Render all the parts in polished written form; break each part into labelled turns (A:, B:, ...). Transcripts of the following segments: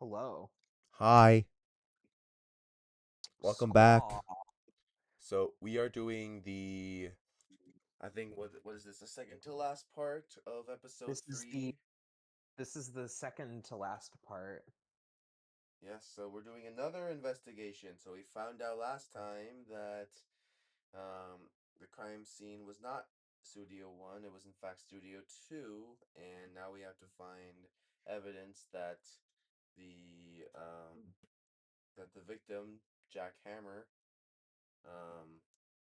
A: Hello.
B: Hi, welcome back.
A: Squaw.
B: So we are doing I think what is this? The second to last part of episode
A: This is the
B: 3.
A: this is the second to last part.
B: Yes, so we're doing another investigation. So we found out last time that um the crime scene was not Studio 1, it was in fact Studio 2, and now we have to find evidence the um that the victim, Jack Hammer, um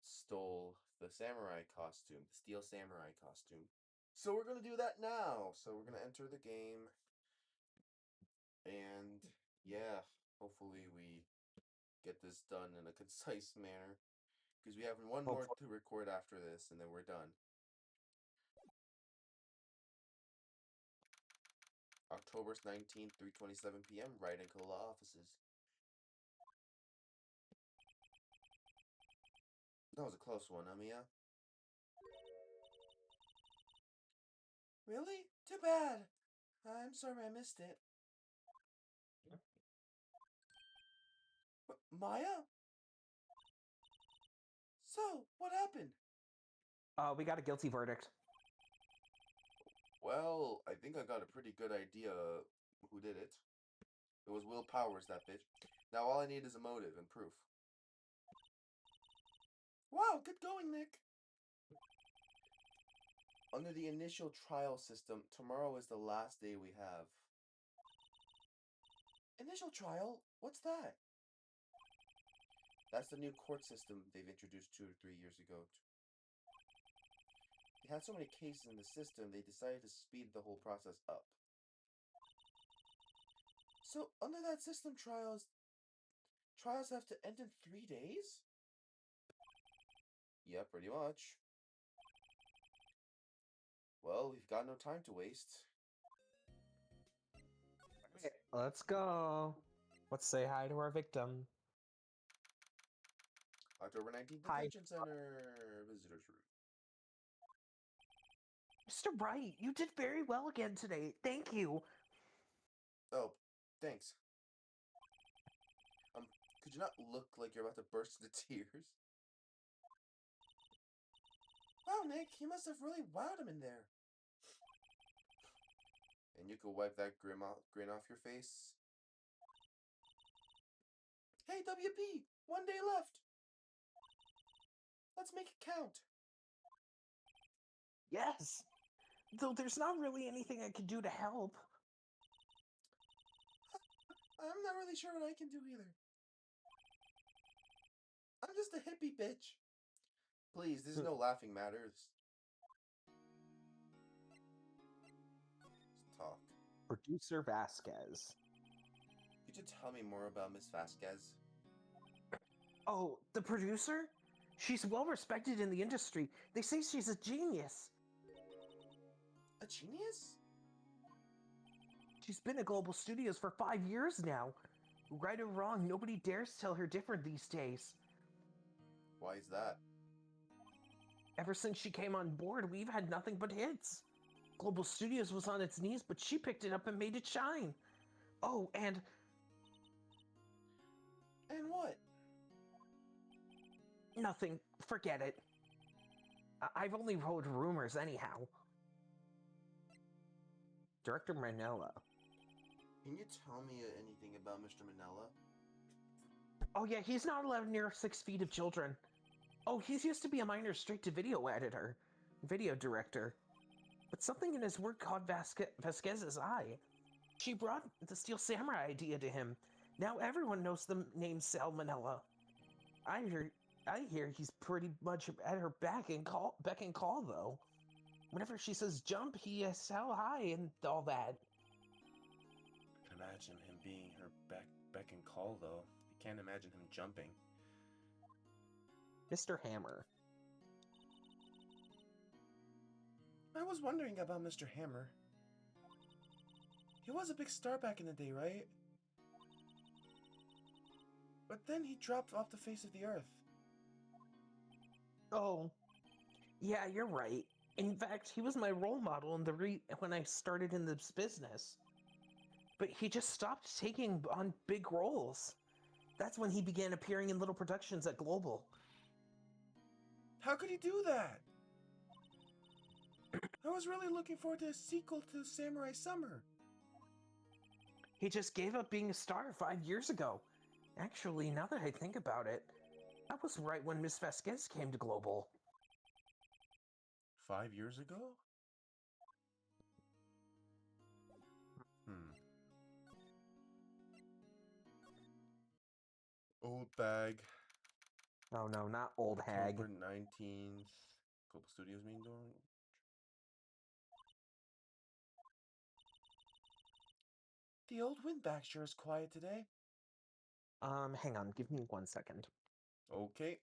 B: stole the samurai costume, the steel samurai costume. So we're gonna do that now. So we're gonna enter the game, and yeah, hopefully we get this done in a concise manner because we have one more
A: Hopefully.
B: to record after this, and then we're done. October 19th, 3:27 p.m. Right in Cola offices. That was a close one, huh, Mia? Really? Too bad. I'm sorry I missed it. Maya? So, what happened?
A: We got a guilty verdict.
B: Well, I think I got a pretty good idea who did it. It was Will Powers, that bitch. Now all I need is a motive and proof. Wow, good going, Nick. Under the initial trial system, tomorrow is the last day we have. Initial trial? What's that? That's the new court system they've introduced 2 or 3 years ago. They had so many cases in the system, they decided to speed the whole process up. So, under that system, trials have to end in 3 days? Yeah, pretty much. Well, we've got no time to waste.
A: Okay, let's go. Let's say hi to our victim.
B: October 19th
A: Hi,
B: Detention Center visitors room.
A: Mr. Wright. You did very well again today. Thank you.
B: Oh, thanks. Um, could you not look like you're about to burst into tears? Wow, Nick, you must have really wowed him in there. And you could wipe that grin off your face. Hey, WP, 1 day left. Let's make it count.
A: Yes. Though there's not really anything I can do to help.
B: I'm not really sure what I can do either. I'm just a hippie bitch. Please, this is no laughing matter. Let's talk.
A: Producer Vasquez.
B: Could you tell me more about Miss Vasquez?
A: Oh, the producer? She's well respected in the industry. They say she's a genius.
B: A genius?
A: She's been at Global Studios for 5 years now. Right or wrong, nobody dares tell her different these days.
B: Why is that?
A: Ever since she came on board, we've had nothing but hits. Global Studios was on its knees, but she picked it up and made it shine. Oh, and
B: And what?
A: nothing. Forget it. I've only heard rumors anyhow. Director Manila.
B: Can you tell me anything about Mr. Manella?
A: Oh yeah, he's not allowed near 6 feet of children. Oh, he's used to be a minor straight-to-video editor, video director. But something in his work caught Vasquez's eye. She brought the Steel Samurai idea to him. Now everyone knows the name Salmonella. I hear, I hear he's pretty much at her beck and call though. Whenever she says jump, he yells how high and all that.
B: I can imagine him being her beck and call though. I can't imagine him jumping.
A: Mr. Hammer.
B: I was wondering about Mr. Hammer. He was a big star back in the day, right? But then he dropped off the face of the earth.
A: Oh, yeah, you're right. In fact, he was my role model in when I started in this business. But he just stopped taking on big roles. That's when he began appearing in little productions at Global.
B: How could he do that? I was really looking forward to a sequel to Samurai Summer.
A: He just gave up being a star 5 years ago. Actually, now that I think about it, that was right when Miss Vasquez came to Global.
B: 5 years ago? Old bag.
A: Oh no, not old hag.
B: October 19th. Global Studios mean door. The old windbag sure is quiet today.
A: Hang on, give me 1 second.
B: Okay.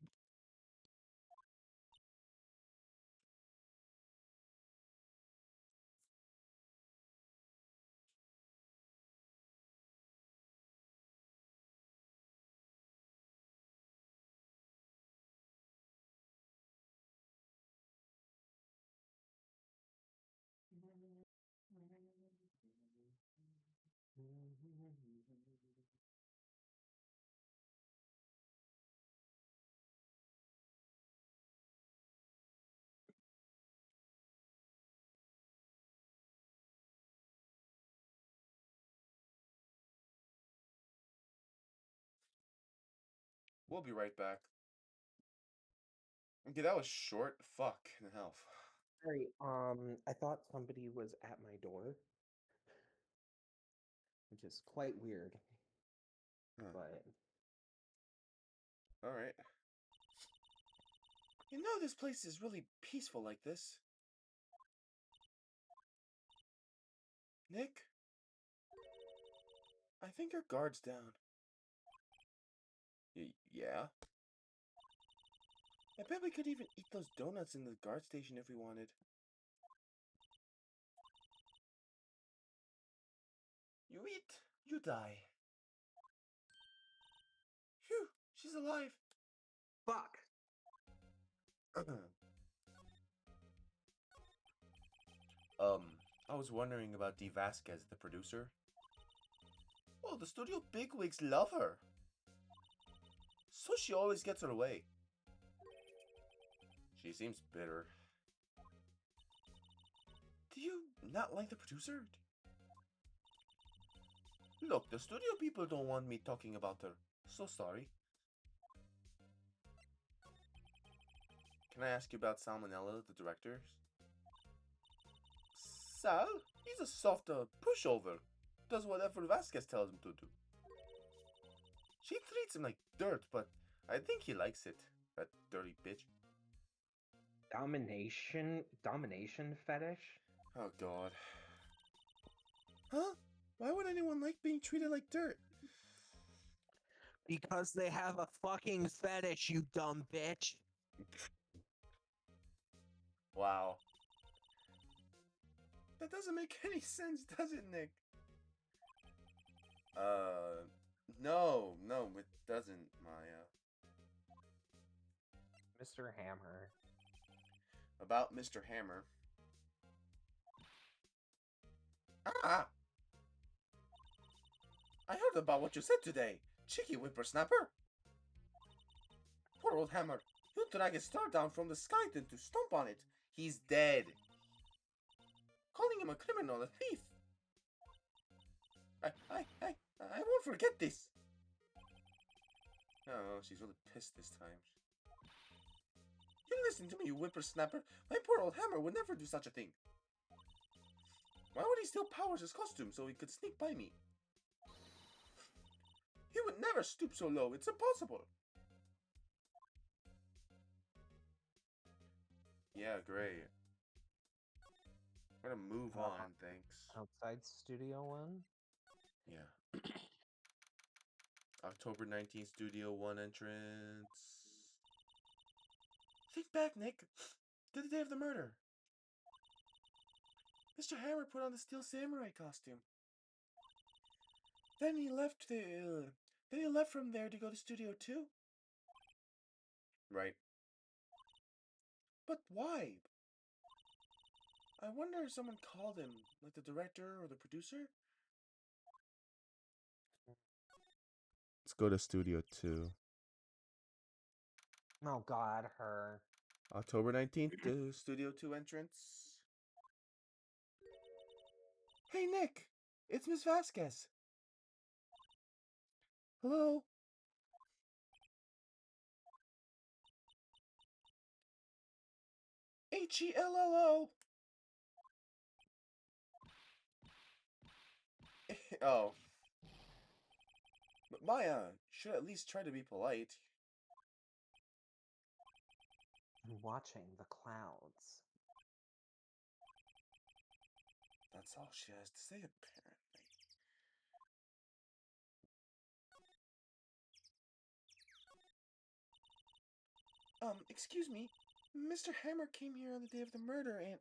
B: We'll be right back. Okay, that was short. Fuck in hell.
A: Sorry, I thought somebody was at my door. Which is quite weird.
B: Huh.
A: But
B: Alright. You know this place is really peaceful like this. Nick? I think your guard's down. Yeah? I bet we could even eat those donuts in the guard station if we wanted. You eat, you die. Phew, she's alive.
A: fuck!
B: I was wondering about DIVAESQUE, the producer. Oh, the studio bigwigs love her. So she always gets her way. She seems bitter. Do you not like the producer? Look, the studio people don't want me talking about her. So sorry. Can I ask you about Salmonella, the director? Sal? He's a soft pushover. Does whatever Vasquez tells him to do. She treats him like dirt, but I think he likes it. That dirty bitch.
A: Domination fetish?
B: Oh god. Huh? Why would anyone like being treated like dirt?
A: Because they have a fucking fetish, you dumb bitch.
B: Wow. That doesn't make any sense, does it, Nick? No, it doesn't, Maya.
A: Mr. Hammer.
B: About Mr. Hammer. Ah! I heard about what you said today, cheeky whippersnapper. Poor old Hammer. You drag a star down from the sky then to stomp on it. He's dead. Calling him a criminal, a thief. I won't forget this. Oh, she's really pissed this time. You listen to me, you whippersnapper. My poor old Hammer would never do such a thing. Why would he steal Powers' costume so he could sneak by me? He would never stoop so low. It's impossible. Yeah, great. I'm gonna move on, thanks.
A: Outside Studio One?
B: Yeah. October 19th, Studio 1 entrance. Think back, Nick. To the day of the murder. Mr. Hammer put on the Steel Samurai costume. Then he left from there to go to Studio 2. Right. But why? I wonder if someone called him, like the director or the producer? go to Studio 2.
A: Oh God, her.
B: October 19th, to Studio 2 entrance. Hey, Nick! It's Miss Vasquez. Hello? Hello. Oh. But Maya should at least try to be polite.
A: I'm watching the clouds.
B: That's all she has to say, apparently. Excuse me. Mr. Hammer came here on the day of the murder and...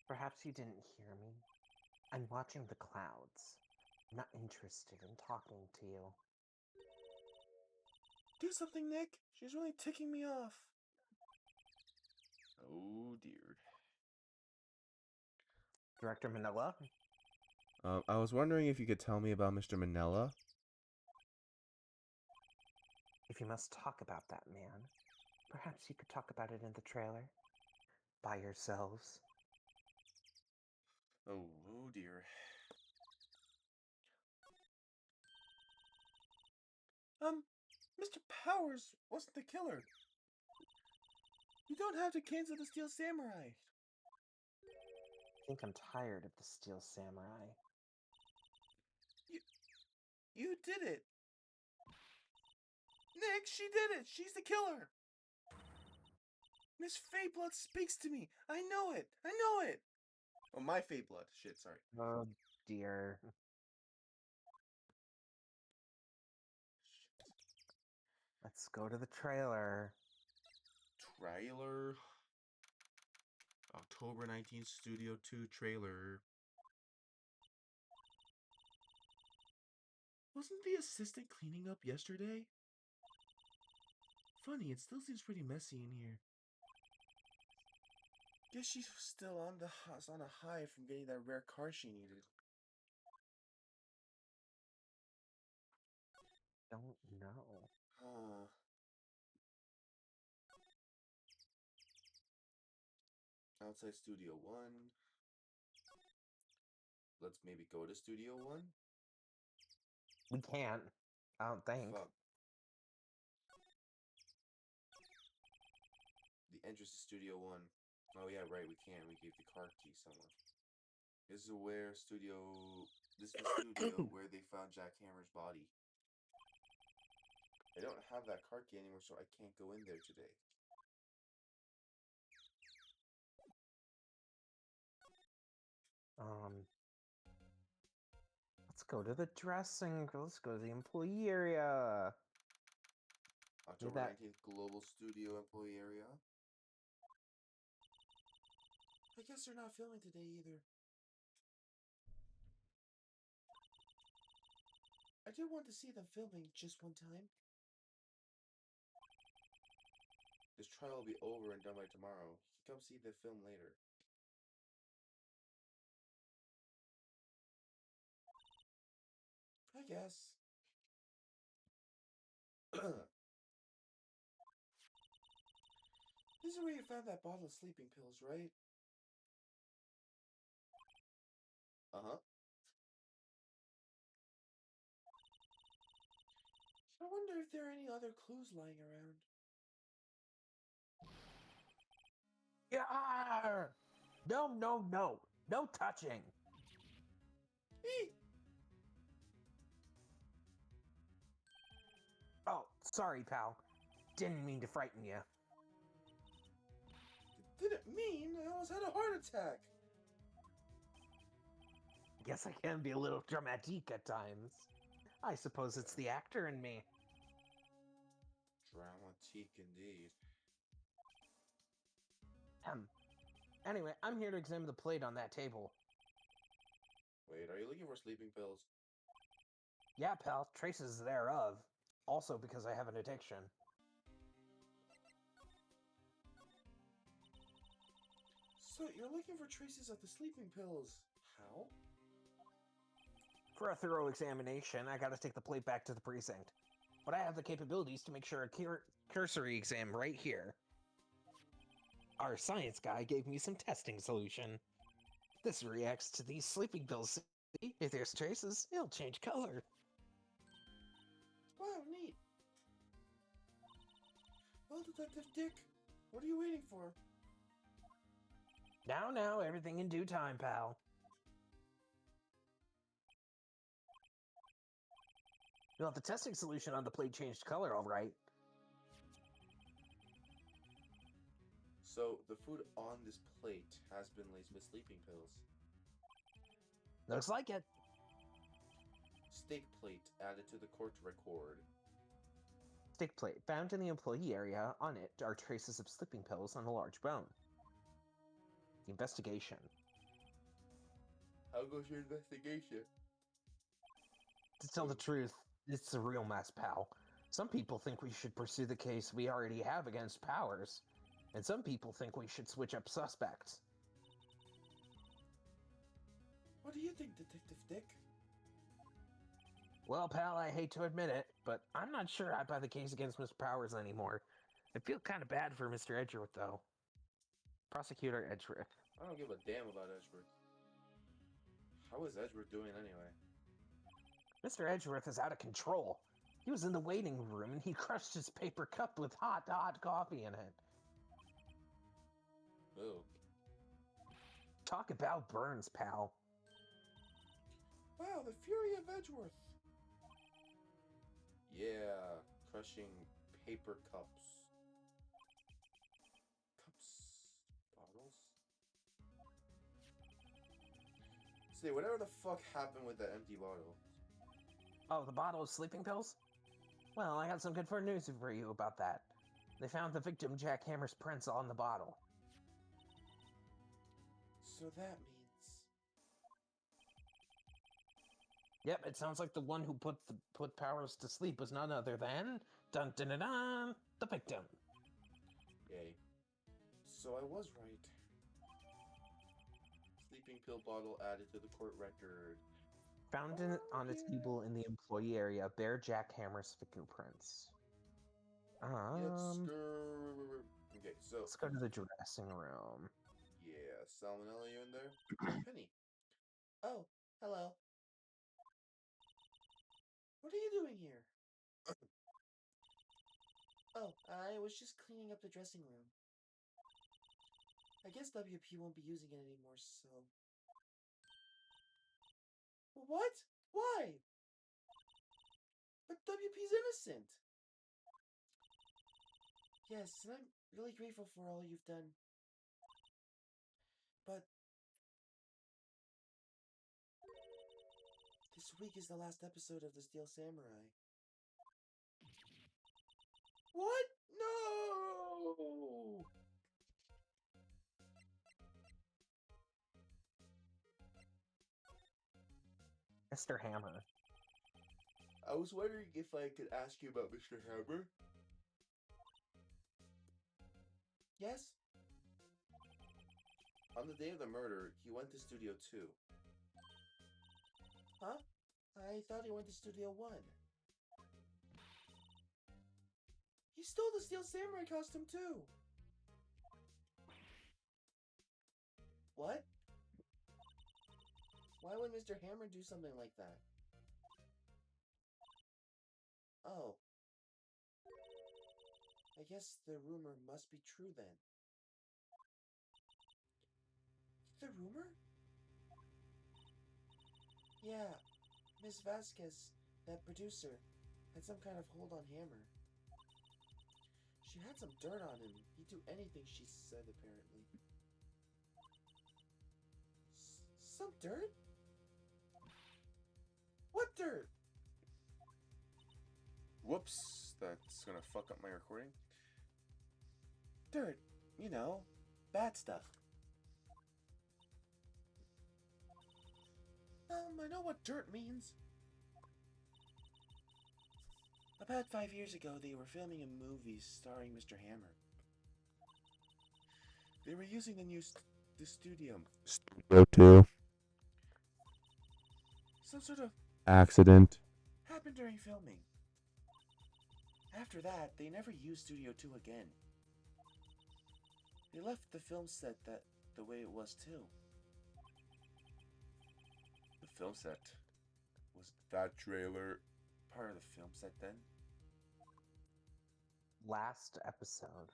A: Perhaps you didn't hear me. I'm watching the clouds. I'm not interested in talking to you.
B: Do something, Nick. She's really ticking me off. Oh, dear.
A: Director Manila?
B: I was wondering if you could tell me about Mr. Manila.
A: If you must talk about that man, perhaps you could talk about it in the trailer. By yourselves.
B: Oh dear. Mr. Powers wasn't the killer. You don't have to cancel the Steel Samurai.
A: I think I'm tired of the Steel Samurai.
B: You did it. Nick, she did it. She's the killer. Miss Fayblood speaks to me. I know it. Oh, my Fayblood. Shit, sorry.
A: Oh dear. Let's go to the trailer.
B: Trailer. October 19th, Studio 2 trailer. Wasn't the assistant cleaning up yesterday? Funny, it still seems pretty messy in here. Guess she's still on a high from getting that rare car she needed.
A: Don't know.
B: Outside Studio 1. Let's maybe go to Studio 1.
A: We can't. I don't think.
B: Fuck. The entrance to Studio 1. Oh yeah, right, we can. We gave the car key someone. This is the studio where they found Jack Hammer's body. I don't have that car key anymore, so I can't go in there today.
A: Let's go to the dressing. Let's go to the employee area.
B: October 19th, Global Studio Employee Area. I guess they're not filming today either. I do want to see them filming just one time. This trial will be over and done by tomorrow. You can come see the film later. I guess. This is where you found that bottle of sleeping pills, right? Uh-huh. I wonder if there are any other clues lying around.
A: Yeah! No, no, no. No touching. Oh, sorry, pal. Didn't mean to frighten you.
B: Didn't mean I almost had a heart attack.
A: Guess I can be a little dramatique at times. I suppose it's the actor in me.
B: Dramatique indeed.
A: Anyway, I'm here to examine the plate on that table.
B: Wait, are you looking for sleeping pills?
A: Yeah, pal, traces thereof. Also because I have an addiction.
B: So, you're looking for traces of the sleeping pills. How?
A: For a thorough examination, I gotta take the plate back to the precinct. But I have the capabilities to make sure a cursory exam right here. Our science guy gave me some testing solution. This reacts to these sleeping pills. See? If there's traces, it'll change color.
B: Wow, neat. Well, Detective Dick, what are you waiting for?
A: Now, everything in due time, pal. You know, the testing solution on the plate changed color, all right.
B: So, the food on this plate has been laced with sleeping pills.
A: Looks like it.
B: Steak plate added to the court record.
A: Steak plate found in the employee area. On it are traces of sleeping pills on a large bone. The investigation.
B: How goes your investigation?
A: To tell the truth, it's a real mess, pal. Some people think we should pursue the case we already have against Powers, and some people think we should switch up suspects.
B: What do you think, Detective Dick?
A: Well, pal, I hate to admit it, but I'm not sure I'd buy the case against Mr. Powers anymore. I feel kind of bad for Mr. Edgeworth, though. Prosecutor Edgeworth.
B: I don't give a damn about Edgeworth. How is Edgeworth doing anyway?
A: Mr. Edgeworth is out of control. He was in the waiting room and he crushed his paper cup with hot coffee in it.
B: Ew.
A: Talk about burns, pal.
B: Wow, the fury of Edgeworth. Yeah, crushing paper cups. Bottles? See, whatever the fuck happened with that empty bottle?
A: Oh, the bottle of sleeping pills? Well, I got some good news for you about that. They found the victim Jack Hammer's prints on the bottle.
B: So that means...
A: Yep, it sounds like the one who put Powers to sleep was none other than... Dun dun dun dun! The victim.
B: Yay. So I was right. Sleeping pill bottle added to the court record.
A: Found on its table in the employee area bear Jack Hammer's fingerprints.
B: Okay, so...
A: Let's go to the dressing room.
B: Yeah, Salmonella, you in there? Penny. Oh, hello. What are you doing here? Oh, I was just cleaning up the dressing room. I guess WP won't be using it anymore, so... What? Why? But WP's innocent. Yes, and I'm really grateful for all you've done. But... this week is the last episode of The Steel Samurai. What? No!
A: Mr. Hammer.
B: I was wondering if I could ask you about Mr. Hammer. Yes? On the day of the murder, he went to Studio 2. Huh? I thought he went to Studio 1. He stole the Steel Samurai costume too! What? Why would Mr. Hammer do something like that? Oh. I guess the rumor must be true then. The rumor? Yeah, Miss Vasquez, that producer, had some kind of hold on Hammer. She had some dirt on him. He'd do anything, she said, apparently. Some dirt? What dirt? Whoops, that's gonna fuck up my recording. Dirt, you know, bad stuff. I know what dirt means. About 5 years ago, they were filming a movie starring Mr. Hammer. They were using the new studio. Studio 2. Some sort of
C: accident
B: happened during filming. After that, they never used Studio 2 again. They left the film set the way it was too. The film set? Was that trailer part of the film set then?
A: Last episode.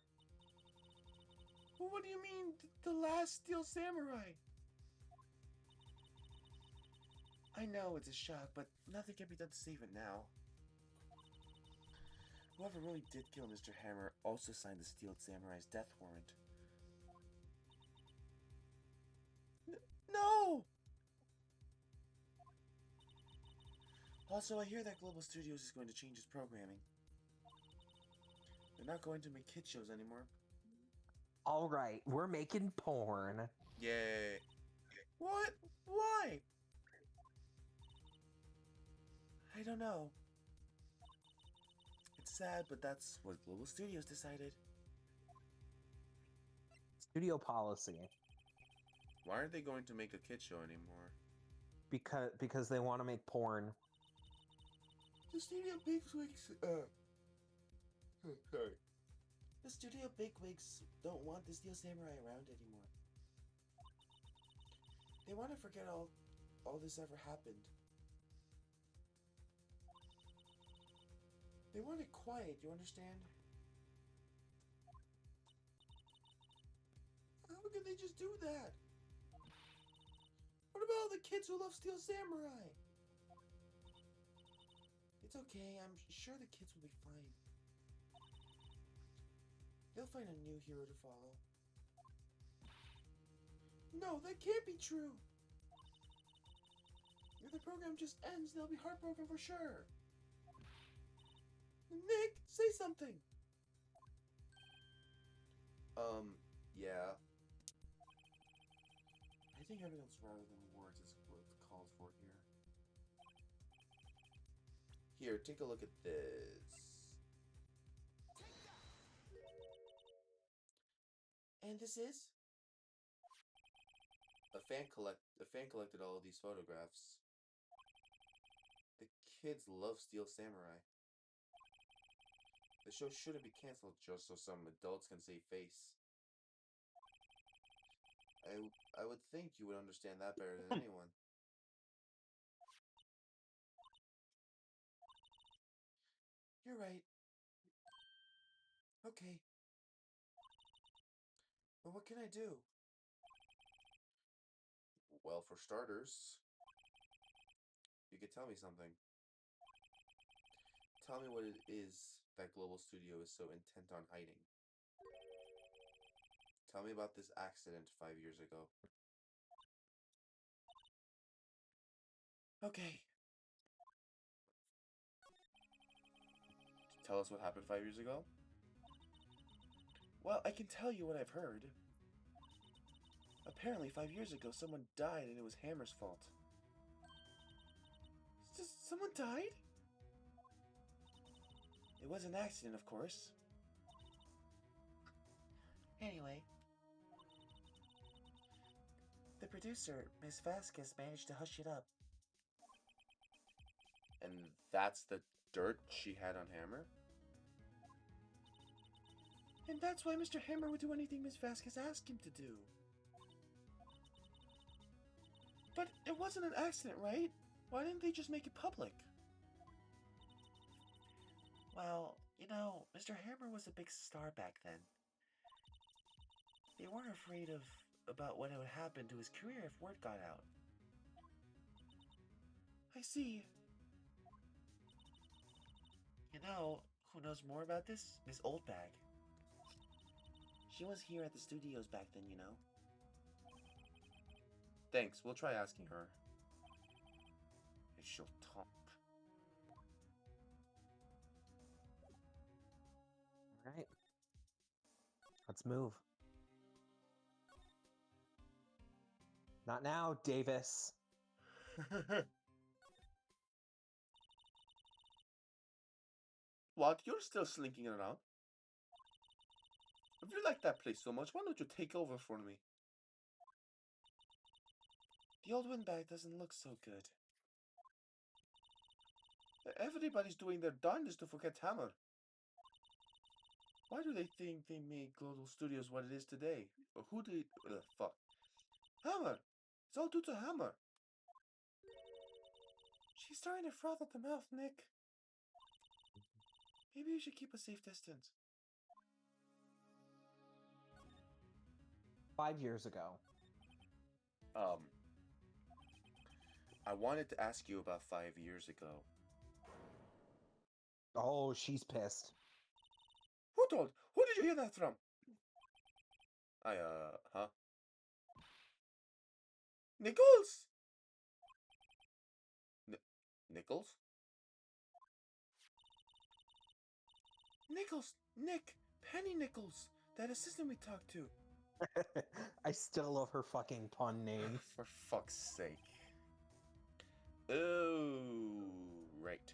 B: Well, what do you mean, the last Steel Samurai? I know it's a shock, but nothing can be done to save it now. Whoever really did kill Mr. Hammer also signed the Steel Samurai's death warrant. No! Also, I hear that Global Studios is going to change its programming. They're not going to make kid shows anymore.
A: Alright, we're making porn.
B: Yay. What? Why? I don't know. It's sad, but that's what Global Studios decided.
A: Studio policy.
B: Why aren't they going to make a kid show anymore?
A: Because they want to make porn.
B: The studio bigwigs, sorry. The studio bigwigs don't want the Steel Samurai around anymore. They want to forget all this ever happened. They want it quiet, you understand? How can they just do that? What about all the kids who love Steel Samurai? It's okay, I'm sure the kids will be fine. They'll find a new hero to follow. No, that can't be true! If the program just ends, they'll be heartbroken for sure. Nick, say something! Yeah. I think evidence rather than words is what's called for here. Here, take a look at this. And this is? A fan collected all of these photographs. The kids love Steel Samurai. The show shouldn't be canceled just so some adults can save face. I would think you would understand that better than anyone. You're right. Okay. But what can I do? Well, for starters, you could tell me something. Tell me what it is that Global Studio is so intent on hiding. Tell me about this accident 5 years ago. Okay. Tell us what happened 5 years ago? Well, I can tell you what I've heard. Apparently, 5 years ago, someone died and it was Hammer's fault. Someone died? It was an accident, of course. Anyway, the producer, Miss Vasquez, managed to hush it up. And that's the dirt she had on Hammer? And that's why Mr. Hammer would do anything Miss Vasquez asked him to do. But it wasn't an accident, right? Why didn't they just make it public? Well, you know, Mr. Hammer was a big star back then. They weren't afraid about what would happen to his career if word got out. I see. You know, who knows more about this? Miss Oldbag. She was here at the studios back then, you know. Thanks, we'll try asking her. If she'll talk.
A: Alright. Let's move. Not now, Davis.
B: What? You're still slinking around? If you like that place so much, why don't you take over for me? The old windbag doesn't look so good. Everybody's doing their darndest to forget Hammer. Why do they think they made Global Studios what it is today? Or who did... fuck. Hammer! It's all due to Hammer. She's starting to froth at the mouth, Nick. Maybe you should keep a safe distance.
A: 5 years ago.
B: I wanted to ask you about 5 years ago.
A: Oh, she's pissed.
B: Who told? Who did you hear that from? Huh? Nichols? Nichols? Nichols! Nick! Penny Nichols! That assistant we talked to.
A: I still love her fucking pun name.
B: For fuck's sake. Oh, right.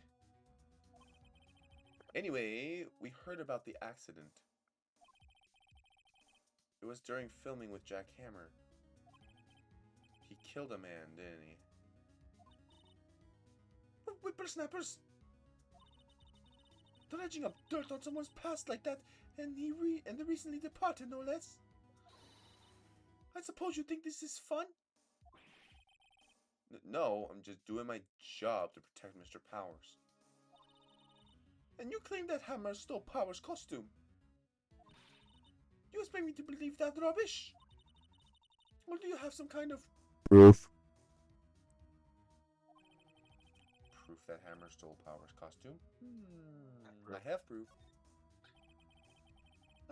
B: Anyway, we heard about the accident. It was during filming with Jack Hammer. He killed a man, didn't he? Whippersnappers! Dredging up dirt on someone's past like that, and they recently departed, no less. I suppose you think this is fun? No, I'm just doing my job to protect Mr. Powers. And you claim that Hammer stole Powers' costume. You expect me to believe that rubbish? Or do you have some kind of proof? Proof that Hammer stole Powers' costume? I have proof.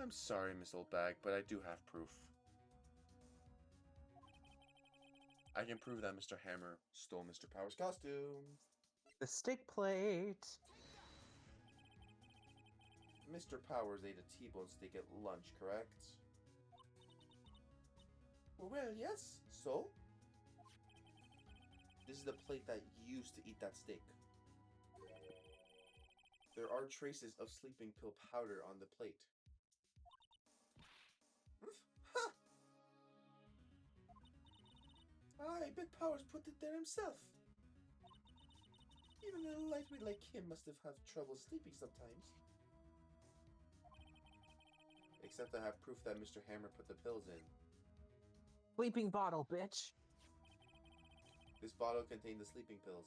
B: I'm sorry, Miss Oldbag, but I do have proof. I can prove that Mr. Hammer stole Mr. Powers' costume.
A: The stick plate.
B: Mr. Powers ate a T-bone steak at lunch, correct? Well, yes. So? This is the plate that used to eat that steak. There are traces of sleeping pill powder on the plate. Ha! I bet Powers put it there himself. Even a lightweight like him must have had trouble sleeping sometimes. Except I have proof that Mr. Hammer put the pills in.
A: Sleeping bottle, bitch.
B: This bottle contained the sleeping pills.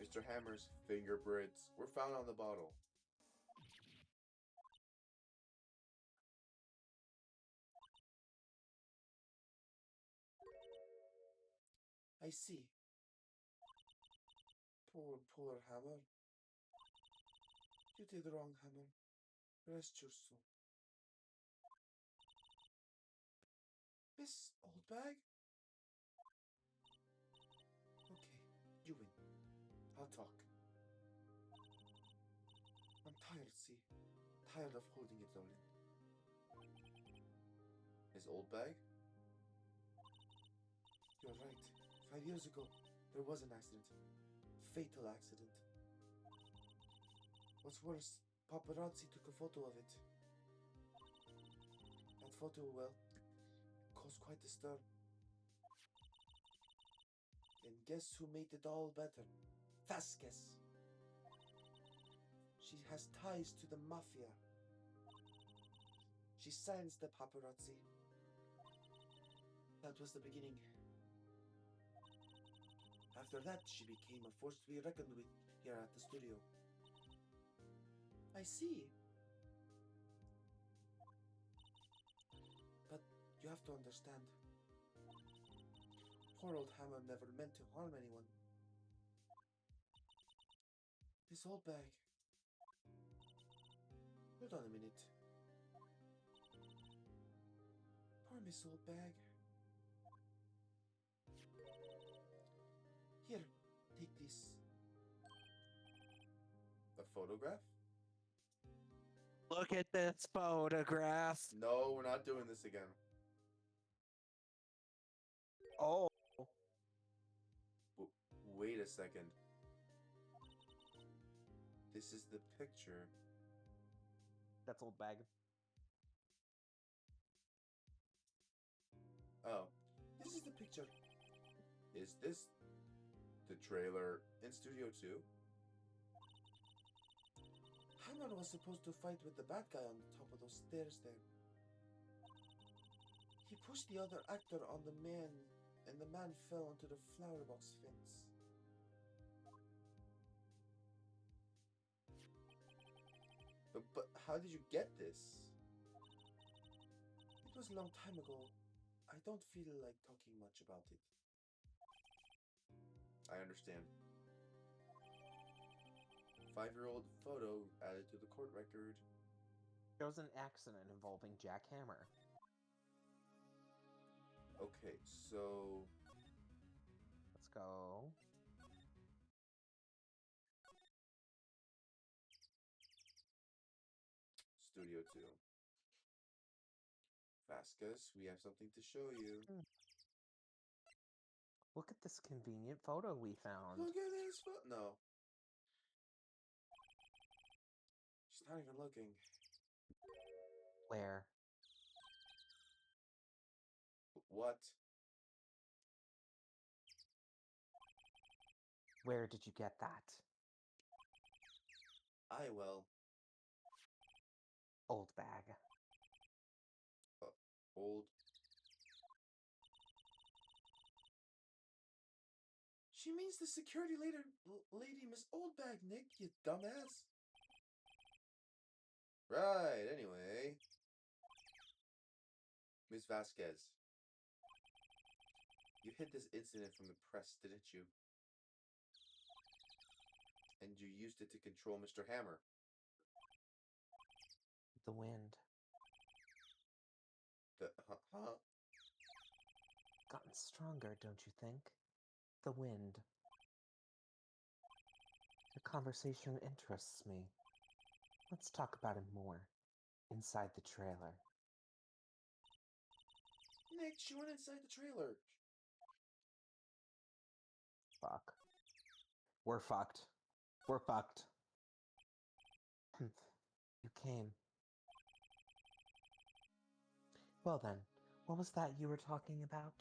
B: Mr. Hammer's fingerprints were found on the bottle. I see. Poor Hammer. You did wrong, Hammer. Rest your soul. Miss Oldbag? Okay, you win. I'll talk. I'm tired, see? Tired of holding it all in. Miss Oldbag? You're right. 5 years ago, there was an accident. Fatal accident. What's worse, paparazzi took a photo of it. That photo, well, caused quite a stir. And guess who made it all better? Vasquez. She has ties to the mafia. She silenced the paparazzi. That was the beginning. After that, she became a force to be reckoned with here at the studio. I see. But you have to understand. Poor old Hammer never meant to harm anyone. This old bag. Hold on a minute. Poor Miss Old Bag. Here, take this. A photograph?
A: Look at this photograph.
B: No, we're not doing this again.
A: Oh.
B: Wait a second. This is the picture.
A: That's Old Bag.
B: Oh, this is the picture. Is this the trailer in Studio 2. Hammond was supposed to fight with the bad guy on the top of those stairs there. He pushed the other actor on the man, and the man fell onto the flower box fence. But how did you get this? It was a long time ago. I don't feel like talking much about it. I understand. 5-year-old photo added to the court record.
A: There was an accident involving Jack Hammer.
B: Okay, so...
A: Let's go.
B: Studio 2. Vasquez, we have something to show you.
A: Look at this convenient photo we found.
B: Look at this photo. No. She's not even looking.
A: Where?
B: What?
A: Where did you get that?
B: Well.
A: Old bag.
B: Old. She means the security lady, Miss Oldbag, Nick, you dumbass. Right, anyway. Miss Vasquez. You hid this incident from the press, didn't you? And you used it to control Mr. Hammer.
A: The wind.
B: Huh?
A: Gotten stronger, don't you think? The wind. Your conversation interests me. Let's talk about it more. Inside the trailer.
B: Nick, she went inside the trailer.
A: Fuck. We're fucked. We're fucked. You came. Well then, what was that you were talking about?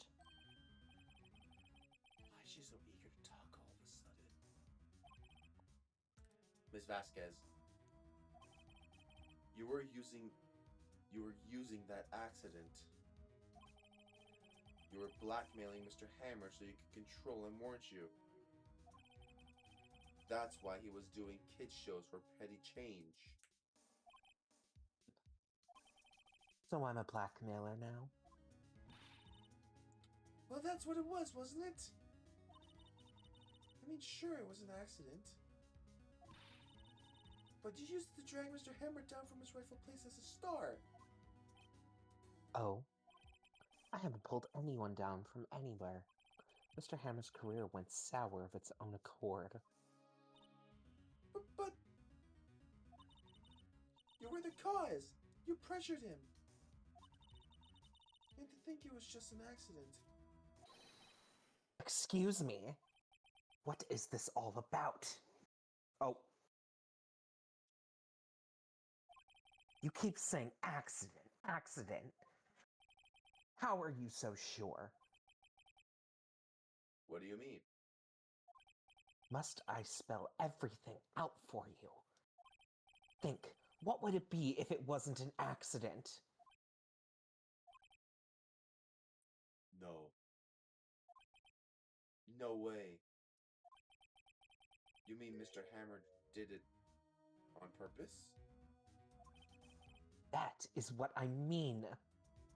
B: Why is she so eager to talk all of a sudden? Miss Vasquez, you were using that accident. You were blackmailing Mr. Hammer so you could control him, weren't you? That's why he was doing kids shows for petty change.
A: So I'm a blackmailer now?
B: Well, that's what it was, wasn't it? I mean, sure, it was an accident. But you used it to drag Mr. Hammer down from his rightful place as a star.
A: Oh. I haven't pulled anyone down from anywhere. Mr. Hammer's career went sour of its own accord.
B: But you were the cause. You pressured him. And to think it was just an accident.
A: Excuse me? What is this all about? Oh. You keep saying accident, accident. How are you so sure?
B: What do you mean?
A: Must I spell everything out for you? Think, what would it be if it wasn't an accident?
B: No. No way. You mean Mr. Hammer did it on purpose?
A: That is what I mean.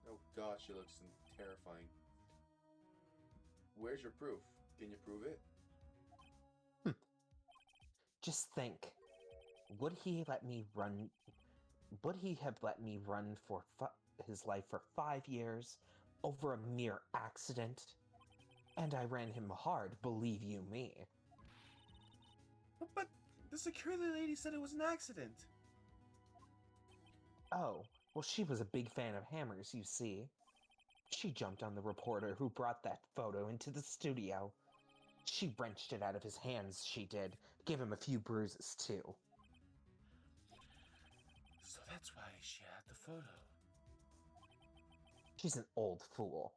B: Oh god, she looks terrifying. Where's your proof? Can you prove it?
A: Just think. Would he have let me run for his life for 5 years over a mere accident? And I ran him hard, believe you me.
B: But the security lady said it was an accident.
A: Oh, well, she was a big fan of Hammers, you see. She jumped on the reporter who brought that photo into the studio. She wrenched it out of his hands, she did. Gave him a few bruises, too.
B: So that's why she had the photo.
A: She's an old fool.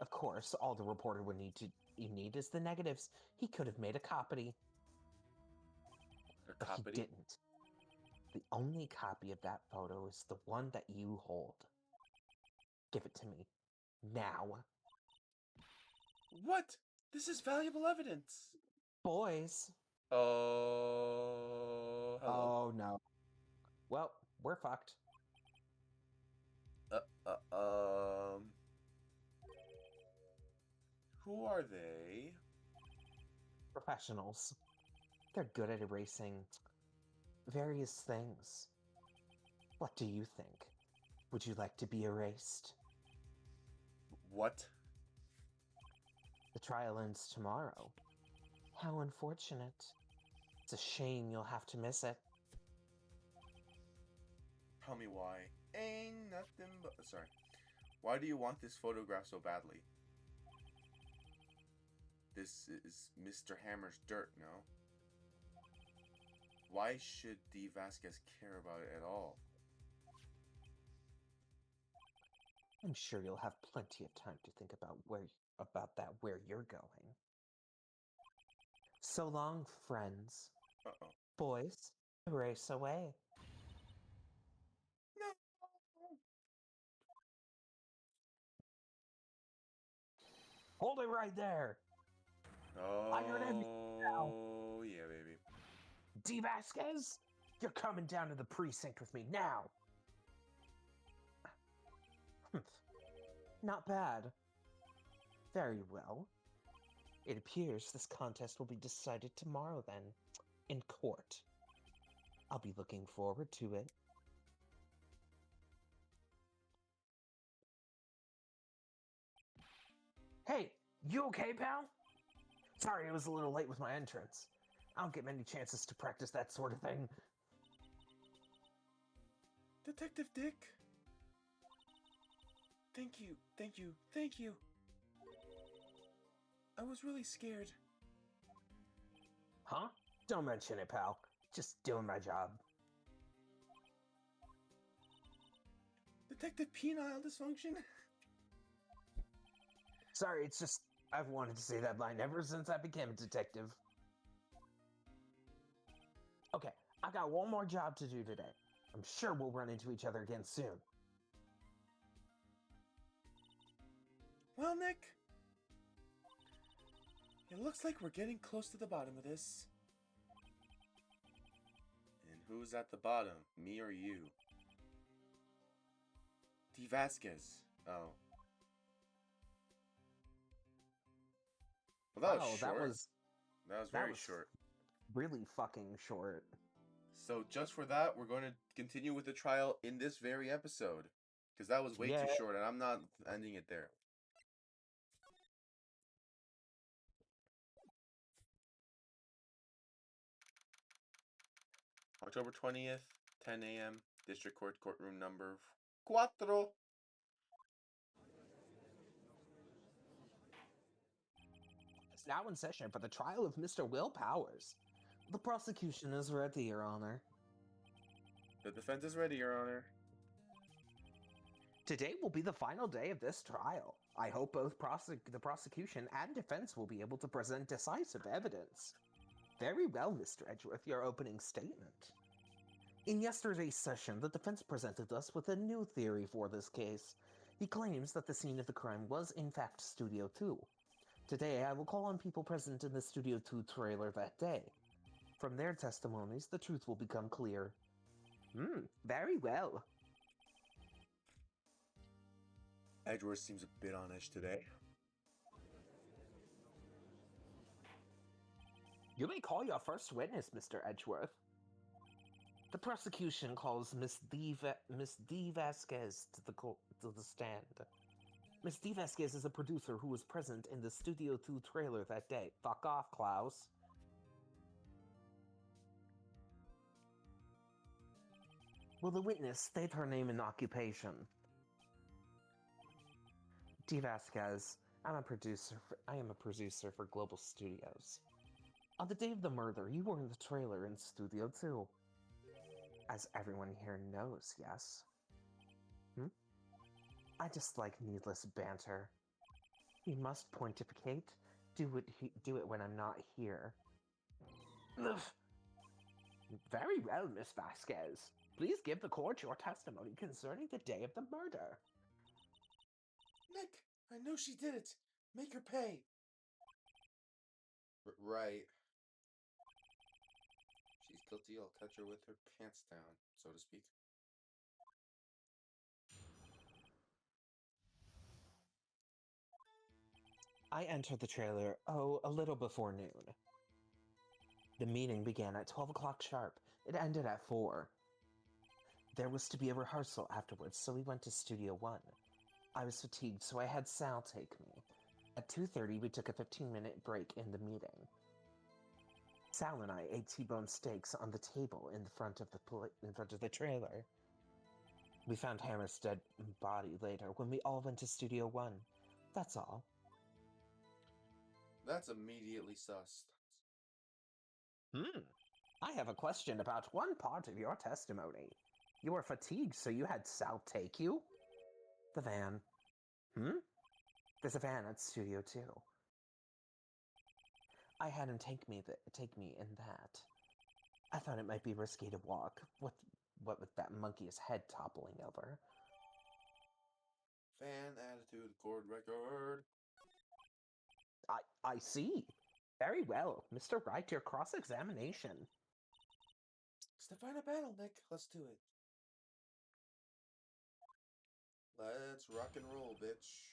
A: Of course, all the reporter would need to you need is the negatives. He could have made a copy. But he didn't. The only copy of that photo is the one that you hold. Give it to me. Now.
B: What? This is valuable evidence.
A: Boys.
B: Oh, hello.
A: Oh, no. Well, we're fucked.
B: Who are they?
A: Professionals. They're good at erasing various things. What do you think? Would you like to be erased?
B: What?
A: The trial ends tomorrow. How unfortunate. It's a shame you'll have to miss it.
B: Tell me why. Ain't nothing but... Sorry. Why do you want this photograph so badly? This is Mr. Hammer's dirt, no? Why should DIVAESQUE care about it at all?
A: I'm sure you'll have plenty of time to think about where you're going. So long, friends.
B: Uh-oh.
A: Boys, race away.
B: No!
A: Hold it right there! I heard everything now.
B: Oh, yeah, baby.
A: DIVAESQUE, you're coming down to the precinct with me now. Not bad. Very well. It appears this contest will be decided tomorrow then, in court. I'll be looking forward to it. Hey, you okay, pal? Sorry, it was a little late with my entrance. I don't get many chances to practice that sort of thing.
B: Detective Dick? Thank you, thank you, thank you. I was really scared.
A: Huh? Don't mention it, pal. Just doing my job.
B: Detective Penile Dysfunction?
A: Sorry, it's just I've wanted to say that line ever since I became a detective. Okay, I got one more job to do today. I'm sure we'll run into each other again soon.
B: Well, Nick, it looks like we're getting close to the bottom of this. And who's at the bottom, me or you? DIVAESQUE. Oh. Well, that was short. That was very short.
A: Really fucking short.
B: So just for that, we're going to continue with the trial in this very episode. Because that was way too short, and I'm not ending it there. October 20th, 10 a.m., District Court, courtroom number 4.
A: It's now in session for the trial of Mr. Will Powers. The prosecution is ready, Your Honor.
B: The defense is ready, Your Honor.
A: Today will be the final day of this trial. I hope both the prosecution and defense will be able to present decisive evidence. Very well, Mr. Edgeworth, your opening statement. In yesterday's session, the defense presented us with a new theory for this case. He claims that the scene of the crime was, in fact, Studio 2. Today, I will call on people present in the Studio 2 trailer that day. From their testimonies, the truth will become clear. Very well.
B: Edgeworth seems a bit on edge today.
A: You may call your first witness, Mr. Edgeworth. The prosecution calls Miss DIVAESQUE to the stand. Miss DIVAESQUE is a producer who was present in the Studio 2 trailer that day. Fuck off, Klaus. Will the witness state her name and occupation? DIVAESQUE, I am a producer for Global Studios. On the day of the murder, you were in the trailer in Studio 2. As everyone here knows, yes? I dislike needless banter. We must pontificate do it when I'm not here. Ugh. Very well, Miss Vasquez. Please give the court your testimony concerning the day of the murder.
B: Nick, I know she did it. Make her pay. Right. She's guilty. I'll catch her with her pants down, so to speak.
A: I entered the trailer, a little before noon. The meeting began at 12 o'clock sharp. It ended at 4. There was to be a rehearsal afterwards, so we went to Studio 1. I was fatigued, so I had Sal take me. At 2:30, we took a 15-minute break in the meeting. Sal and I ate T-bone steaks on the table in front of the trailer. We found Hammer's dead body later when we all went to Studio 1. That's all.
B: That's immediately sus.
A: I have a question about one part of your testimony. You were fatigued, so you had Sal take you? The van. There's a van at Studio 2. I had him take me in that. I thought it might be risky to walk, what with that monkey's head toppling over.
B: Fan attitude, court record.
A: I see. Very well. Mr. Wright, your cross-examination.
B: It's to find a battle, Nick. Let's do it. Let's rock and roll, bitch.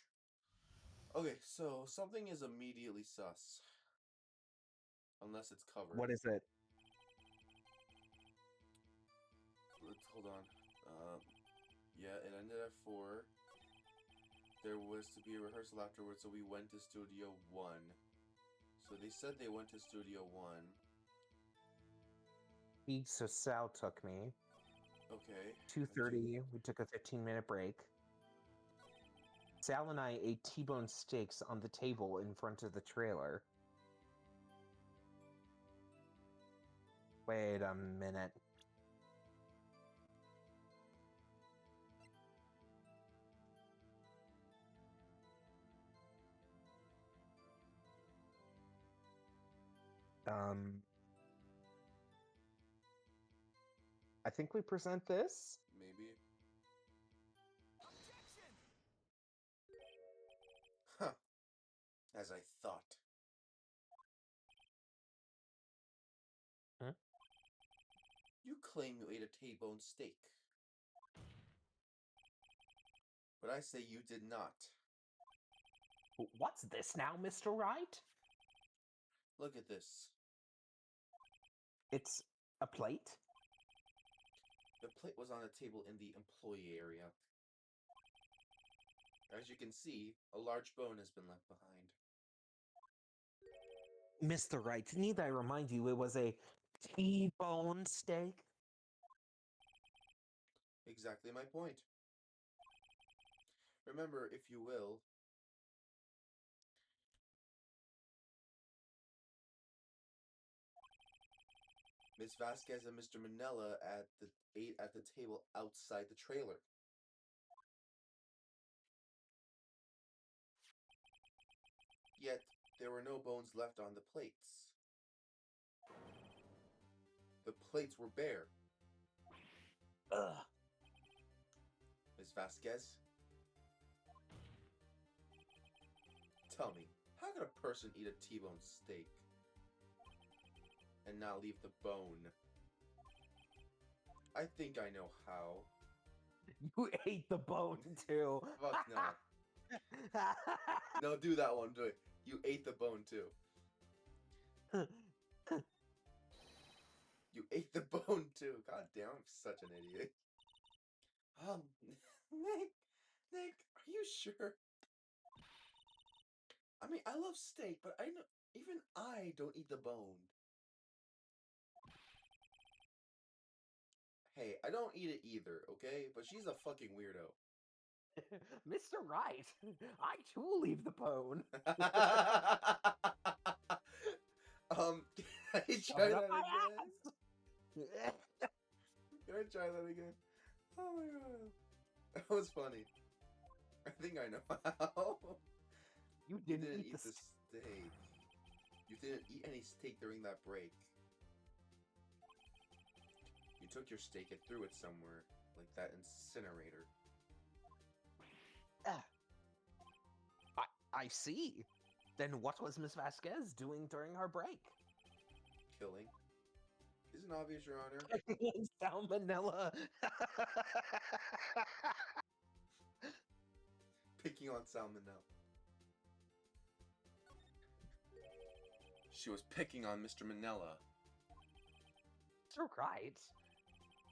B: Okay, so something is immediately sus. Unless it's covered.
A: What is it?
B: Hold on. Yeah, it ended at 4. There was to be a rehearsal afterwards, so we went to Studio 1. So they said they went to Studio 1.
A: So Sal took me.
B: Okay.
A: 2:30, we took a 15-minute break. Sal and I ate T-bone steaks on the table in front of the trailer. Wait a minute. I think we present this?
B: Maybe. Huh. As I thought. You claim you ate a T-bone steak. But I say you did not.
A: What's this now, Mr. Wright?
B: Look at this.
A: It's a plate?
B: The plate was on a table in the employee area. As you can see, a large bone has been left behind.
A: Mr. Wright, need I remind you it was a T-bone steak?
B: Exactly my point. Remember, if you will, Miss Vasquez and Mr. Manella ate at the table outside the trailer. Yet, there were no bones left on the plates. The plates were bare.
A: Ugh.
B: Miss Vasquez? Tell me, how could a person eat a T-bone steak and not leave the bone? I think I know how.
A: You ate the bone, too.
B: Fuck no. No, do that one. Do it. You ate the bone, too. You ate the bone, too. God damn, I'm such an idiot. Nick, are you sure? I mean, I love steak, but I know even I don't eat the bone. Hey, I don't eat it either, okay? But she's a fucking weirdo.
A: Mr. Wright, I too leave the bone.
B: Can I try that again? Can I try that again? Oh my god. That was funny. I think I know how.
A: You didn't eat
B: eat the steak. You didn't eat any steak during that break. You took your steak and threw it somewhere, like that incinerator.
A: I see. Then what was Miss Vasquez doing during her break?
B: Killing. Isn't obvious, Your Honor?
A: Salmonella.
B: Picking on salmonella. She was picking on Mr. Manella.
A: You're right.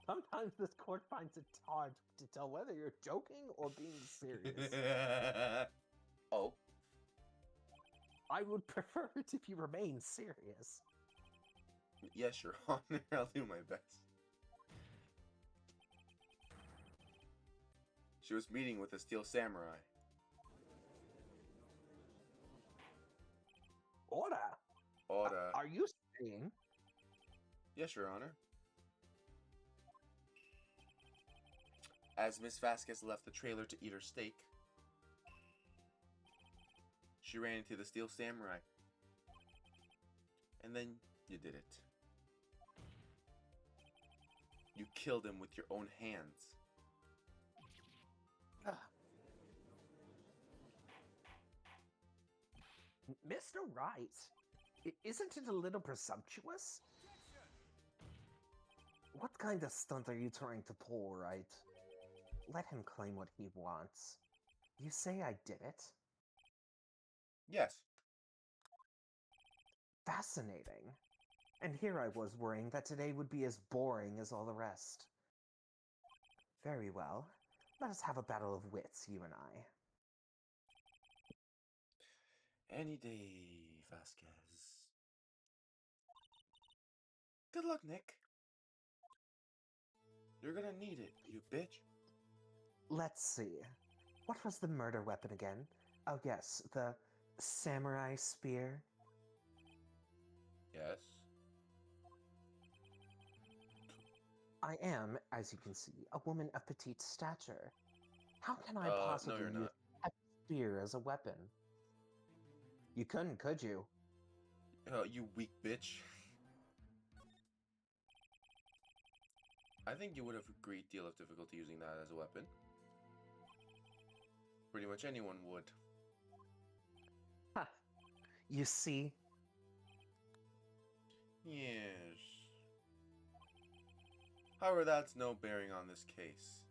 A: Sometimes this court finds it hard to tell whether you're joking or being serious.
B: Oh.
A: I would prefer it if you remain serious.
B: Yes, Your Honor. I'll do my best. She was meeting with a steel samurai.
A: Order.
B: Order.
A: Are you saying?
B: Yes, Your Honor. As Miss Vasquez left the trailer to eat her steak, she ran into the steel samurai. And then you did it. You killed him with your own hands.
A: Mr. Wright, isn't it a little presumptuous? What kind of stunt are you trying to pull, Wright? Let him claim what he wants. You say I did it?
B: Yes.
A: Fascinating. And here I was worrying that today would be as boring as all the rest. Very well. Let us have a battle of wits, you and I.
B: Any day, Vasquez. Good luck, Nick. You're gonna need it, you bitch.
A: Let's see. What was the murder weapon again? Oh yes, the samurai spear.
B: Yes.
A: I am, as you can see, a woman of petite stature. How can I
B: No,
A: possibly
B: you're
A: use
B: not.
A: a spear as a weapon? You couldn't, could you?
B: You weak bitch. I think you would have a great deal of difficulty using that as a weapon. Pretty much anyone would.
A: Huh. You see?
B: Yes. However, that's no bearing on this case.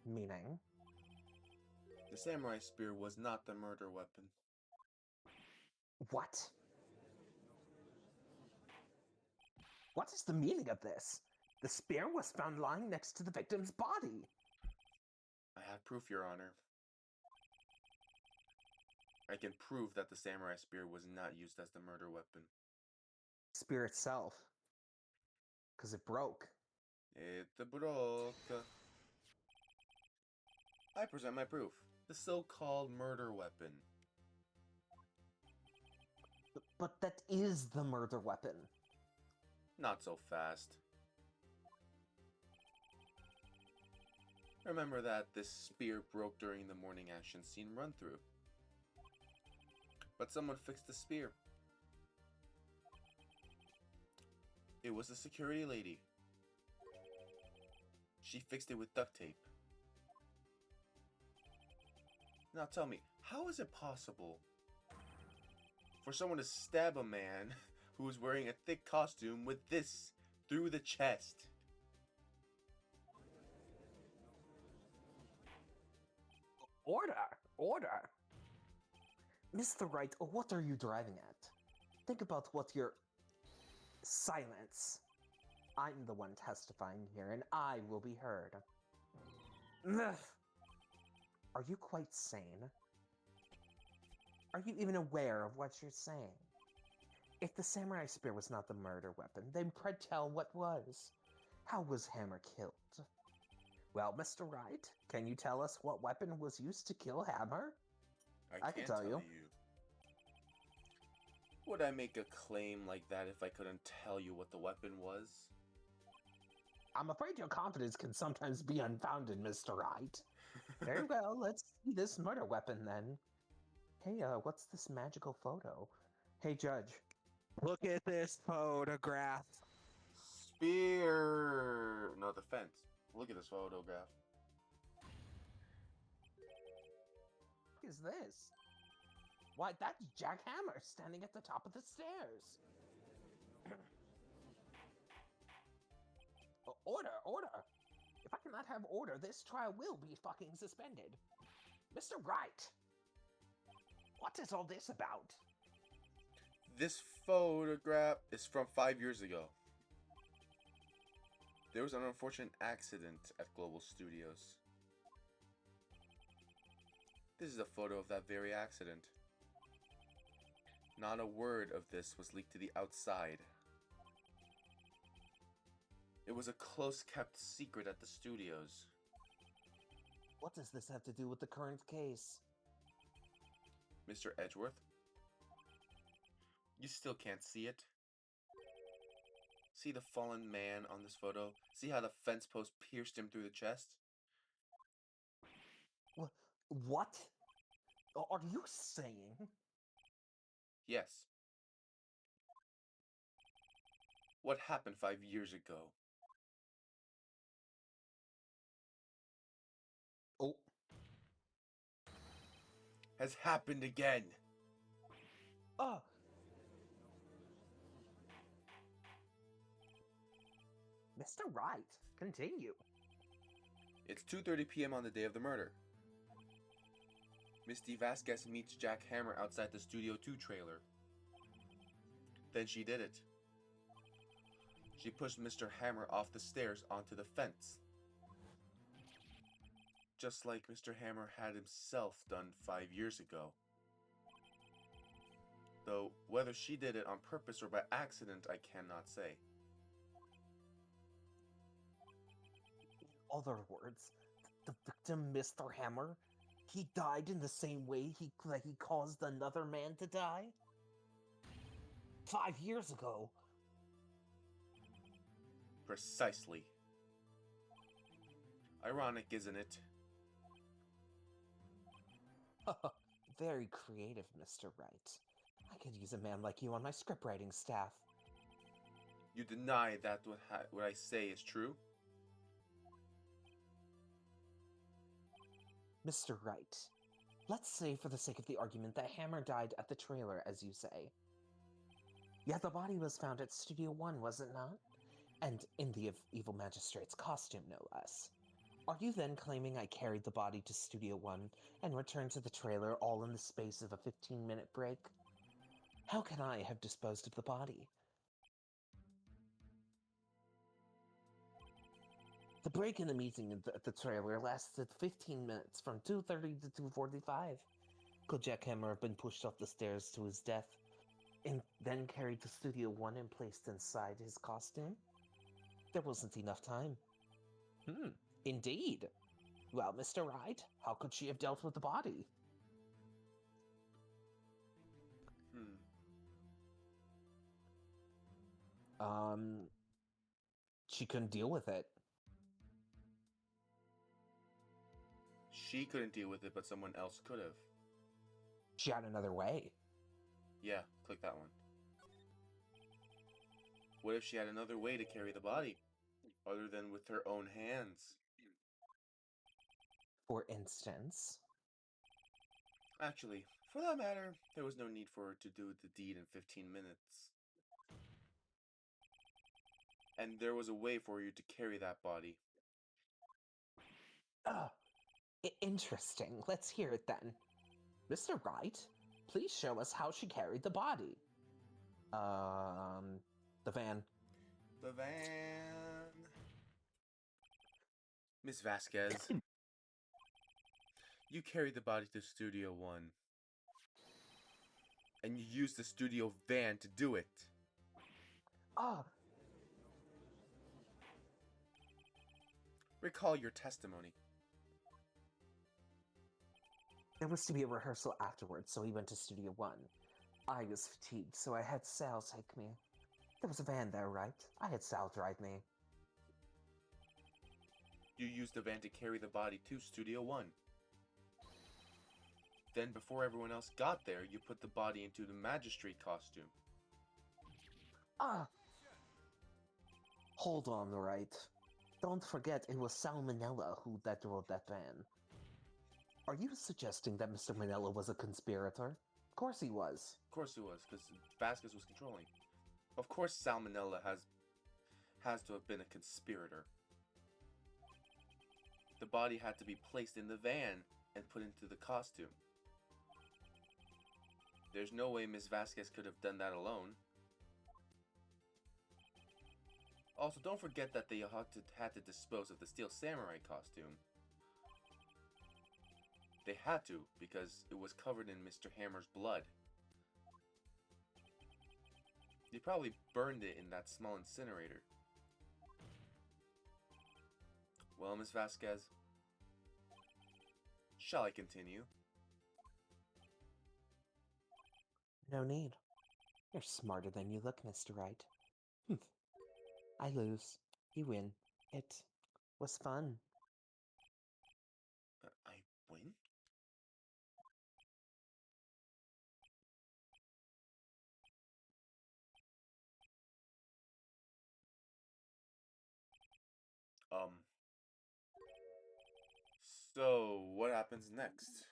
A: Meaning?
B: The samurai spear was not the murder weapon.
A: What? What is the meaning of this? The spear was found lying next to the victim's body.
B: I have proof, Your Honor. I can prove that the samurai spear was not used as the murder weapon.
A: Spear itself. Because it broke.
B: It broke. I present my proof. The so-called murder weapon.
A: But that is the murder weapon.
B: Not so fast. Remember that this spear broke during the morning action scene run-through. But someone fixed the spear. It was the security lady. She fixed it with duct tape. Now tell me, how is it possible for someone to stab a man who is wearing a thick costume with this through the chest?
A: Order! Order! Mr. Wright, what are you driving at? Think about what you're... Silence. I'm the one testifying here, and I will be heard. Ugh. Are you quite sane? Are you even aware of what you're saying? If the samurai spear was not the murder weapon, then pray tell what was. How was Hammer killed? Well, Mr. Wright, can you tell us what weapon was used to kill Hammer? I can tell you.
B: Would I make a claim like that if I couldn't tell you what the weapon was?
A: I'm afraid your confidence can sometimes be unfounded, Mr. Wright. Very well, let's see this murder weapon then. Hey, what's this magical photo? Hey, Judge. Look at this photograph.
B: Spear! No, the fence. Look at this photograph.
A: What is this? Why, that's Jack Hammer standing at the top of the stairs. Order, order. If I cannot have order, this trial will be fucking suspended. Mr. Wright, what is all this about?
B: This photograph is from 5 years ago. There was an unfortunate accident at Global Studios. This is a photo of that very accident. Not a word of this was leaked to the outside. It was a close-kept secret at the studios.
A: What does this have to do with the current case?
B: Mr. Edgeworth? You still can't see it? See the fallen man on this photo? See how the fence post pierced him through the chest?
A: What? Are you saying?
B: Yes. What happened 5 years ago?
A: Oh.
B: Has happened again.
A: Mr. Wright, continue.
B: It's 2:30 p.m. on the day of the murder. Miss DIVAESQUE meets Jack Hammer outside the Studio 2 trailer. Then she did it. She pushed Mr. Hammer off the stairs onto the fence. Just like Mr. Hammer had himself done 5 years ago. Though, whether she did it on purpose or by accident, I cannot say.
A: In other words, the victim, Mr. Hammer, he died in the same way he caused another man to die? 5 years ago.
B: Precisely. Ironic, isn't it?
A: Very creative, Mr. Wright. I could use a man like you on my scriptwriting staff.
B: You deny that what I say is true?
A: Mr. Wright, let's say for the sake of the argument that Hammer died at the trailer, as you say. Yet the body was found at Studio 1, was it not? And in the Evil Magistrate's costume, no less. Are you then claiming I carried the body to Studio 1 and returned to the trailer all in the space of a 15-minute break? How can I have disposed of the body? The break in the meeting at the trailer lasted 15 minutes, from 2:30 to 2:45. Could Jack Hammer have been pushed off the stairs to his death, and then carried to Studio 1 and placed inside his costume? There wasn't enough time. Indeed. Well, Mr. Wright, how could she have dealt with the body? She couldn't deal with it.
B: She couldn't deal with it, but someone else could have.
A: She had another way.
B: Yeah, click that one. What if she had another way to carry the body, other than with her own hands?
A: For instance?
B: Actually, for that matter, there was no need for her to do the deed in 15 minutes. And there was a way for you to carry that body.
A: Interesting. Let's hear it then. Mr. Wright, please show us how she carried the body. The van.
B: The van. Miss Vasquez, you carried the body to Studio 1. And you used the studio van to do it. Recall your testimony.
A: There was to be a rehearsal afterwards, so we went to Studio 1. I was fatigued, so I had Sal take me. There was a van there, right? I had Sal drive me.
B: You used the van to carry the body to Studio 1. Then before everyone else got there, you put the body into the magistrate costume.
A: Ah! Hold on, right? Don't forget it was Salmonella that drove that van. Are you suggesting that Mr. Manella was a conspirator? Of course he was.
B: Of course it was, because Vasquez was controlling. Of course Salmonella has to have been a conspirator. The body had to be placed in the van and put into the costume. There's no way Miss Vasquez could have done that alone. Also, don't forget that they had to dispose of the Steel Samurai costume. They had to, because it was covered in Mr. Hammer's blood. They probably burned it in that small incinerator. Well, Miss Vasquez, shall I continue?
A: No need. You're smarter than you look, Mr. Wright. I lose. You win. It was fun.
B: I win? So, what happens next?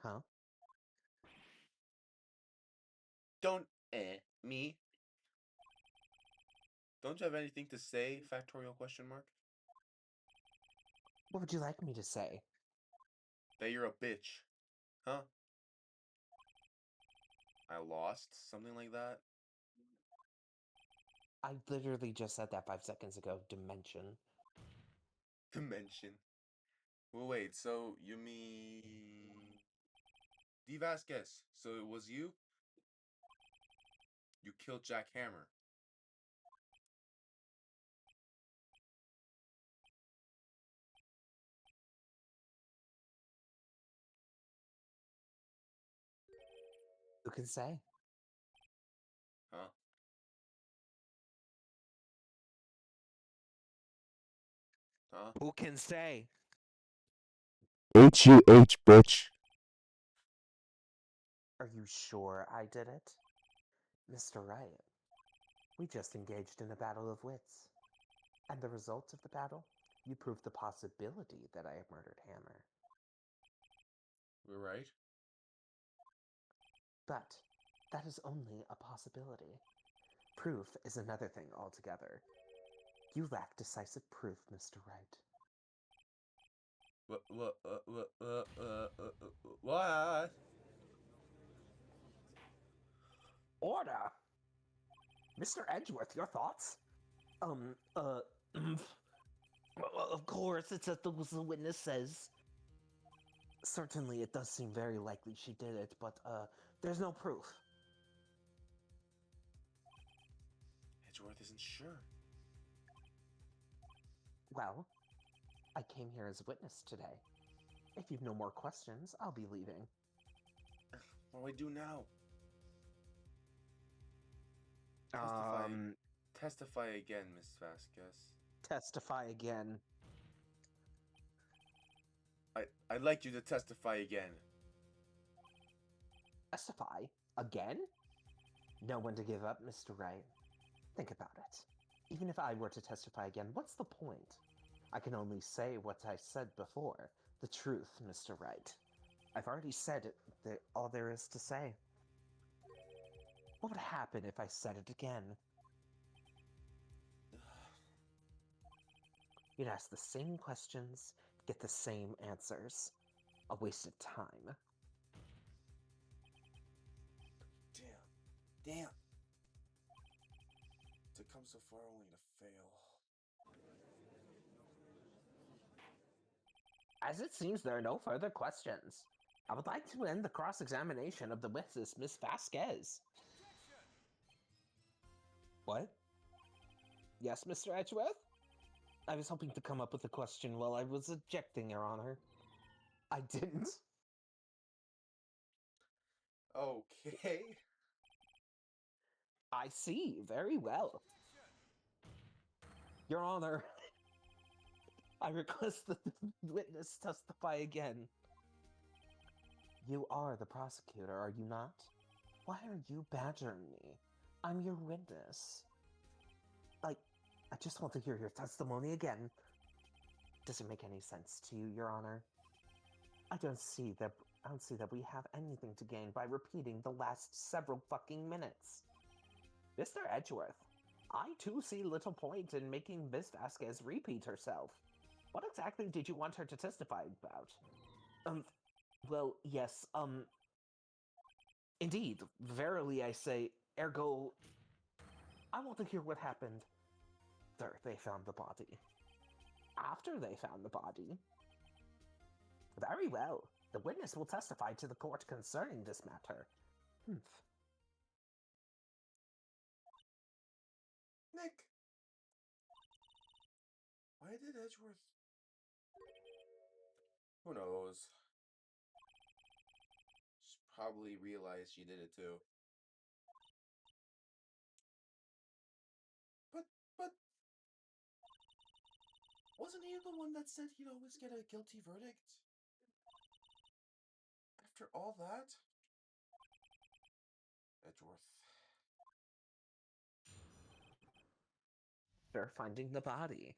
A: Huh?
B: Don't me. Don't you have anything to say? Factorial question mark.
A: What would you like me to say?
B: That you're a bitch. Huh? I lost? Something like that?
A: I literally just said that 5 seconds ago. Dimension.
B: Dimension. Well, wait, so you mean... DIVAESQUE. So it was you? You killed Jack Hammer.
A: Who can say?
B: Huh? Huh?
A: Who can say?
B: H-U-H, bitch.
A: Are you sure I did it? Mr. Wright, we just engaged in a battle of wits. And the result of the battle? You proved the possibility that I murdered Hammer.
B: We're right.
A: But that is only a possibility. Proof is another thing altogether. You lack decisive proof, Mr. Wright.
B: What?
A: Order! Mr. Edgeworth, your thoughts? Of course, it's as the witness says. Certainly, it does seem very likely she did it, but, there's no proof.
B: Edgeworth isn't sure.
A: Well, I came here as a witness today. If you've no more questions, I'll be leaving.
B: What do I do now? Testify again, Miss Vasquez.
A: Testify again.
B: I'd like you to testify again.
A: Testify? Again? Know when to give up, Mr. Wright. Think about it. Even if I were to testify again, what's the point? I can only say what I said before. The truth, Mr. Wright. I've already said it, all there is to say. What would happen if I said it again? You'd ask the same questions, get the same answers. A waste of time.
B: Damn. To come so far only to fail.
A: As it seems there are no further questions, I would like to end the cross-examination of the witness, Miss Vasquez. What? Yes, Mr. Edgeworth? I was hoping to come up with a question while I was objecting, Your Honor. I didn't.
B: Okay.
A: I see. Very well. Your Honor, I request that the witness testify again. You are the prosecutor, are you not? Why are you badgering me? I'm your witness. I just want to hear your testimony again. Does it make any sense to you, Your Honor? I don't see that we have anything to gain by repeating the last several fucking minutes. Mr. Edgeworth, I too see little point in making Miss Vasquez repeat herself. What exactly did you want her to testify about? Well, yes, indeed, verily I say, ergo, I want to hear what happened. There, they found the body. After they found the body. Very well. The witness will testify to the court concerning this matter.
B: Nick! Why did Edgeworth... Who knows? She probably realized she did it too. But... Wasn't he the one that said he'd always get a guilty verdict? After all that? Edgeworth.
A: They're finding the body.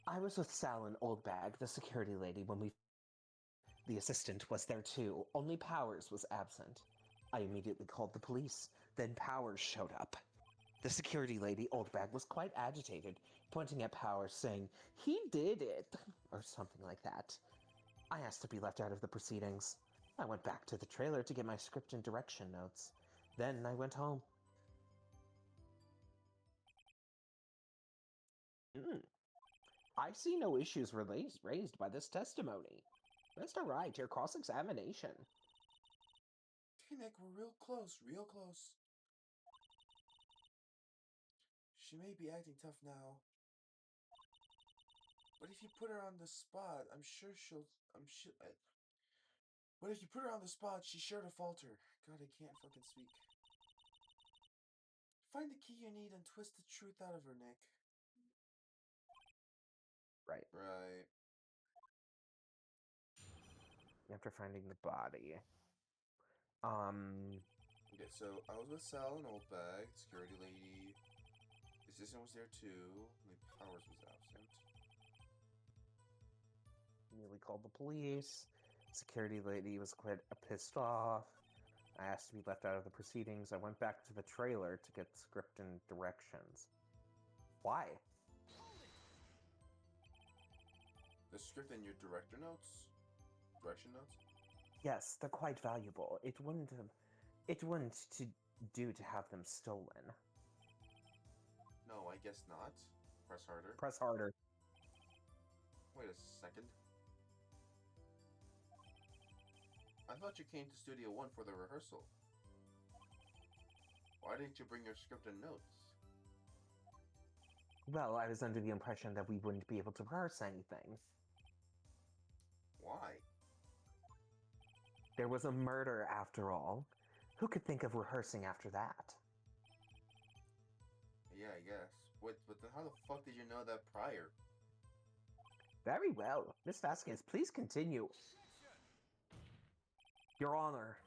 A: I was with Sal and Oldbag, the security lady, when we... The assistant was there too, only Powers was absent. I immediately called the police, then Powers showed up. The security lady, Oldbag, was quite agitated, pointing at Powers, saying, "He did it," or something like that. I asked to be left out of the proceedings. I went back to the trailer to get my script and direction notes. Then I went home. I see no issues raised by this testimony. Mr. Wright, your cross-examination.
B: Okay, Nick, we're real close, real close. She may be acting tough now. But if you put her on the spot, But if you put her on the spot, she's sure to falter. God, I can't fucking speak. Find the key you need and twist the truth out of her, Nick.
A: Right.
B: Right.
A: After finding the body.
B: Okay, so I was with Sal and Oldbag, security lady. Assistant was there too. Only Powers was absent.
A: Immediately called the police. Security lady was quite pissed off. I asked to be left out of the proceedings. I went back to the trailer to get script and directions. Why?
B: The script and your direction notes?
A: Yes, they're quite valuable. It wouldn't do to have them stolen.
B: No, I guess not. Press harder.
A: Press harder.
B: Wait a second. I thought you came to Studio 1 for the rehearsal. Why didn't you bring your script and notes?
A: Well, I was under the impression that we wouldn't be able to rehearse anything.
B: Why?
A: There was a murder, after all. Who could think of rehearsing after that?
B: Yeah, I guess. But how the fuck did you know that prior?
A: Very well. Miss Vasquez, please continue. Your Honor,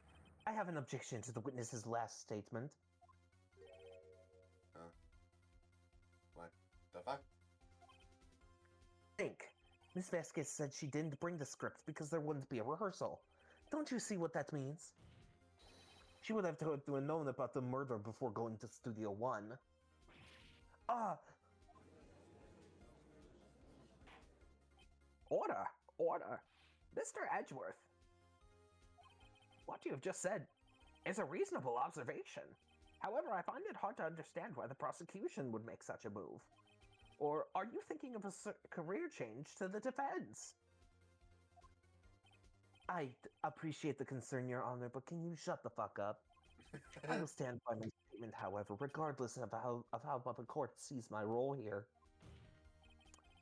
A: I have an objection to the witness's last statement.
B: What the fuck?
A: Think. Miss Vasquez said she didn't bring the script because there wouldn't be a rehearsal. Don't you see what that means? She would have to known about the murder before going to Studio 1. Order! Mr. Edgeworth! What you have just said is a reasonable observation. However, I find it hard to understand why the prosecution would make such a move. Or are you thinking of a career change to the defense? I appreciate the concern, Your Honor, but can you shut the fuck up? I will stand by my statement, however, regardless of how the court sees my role here.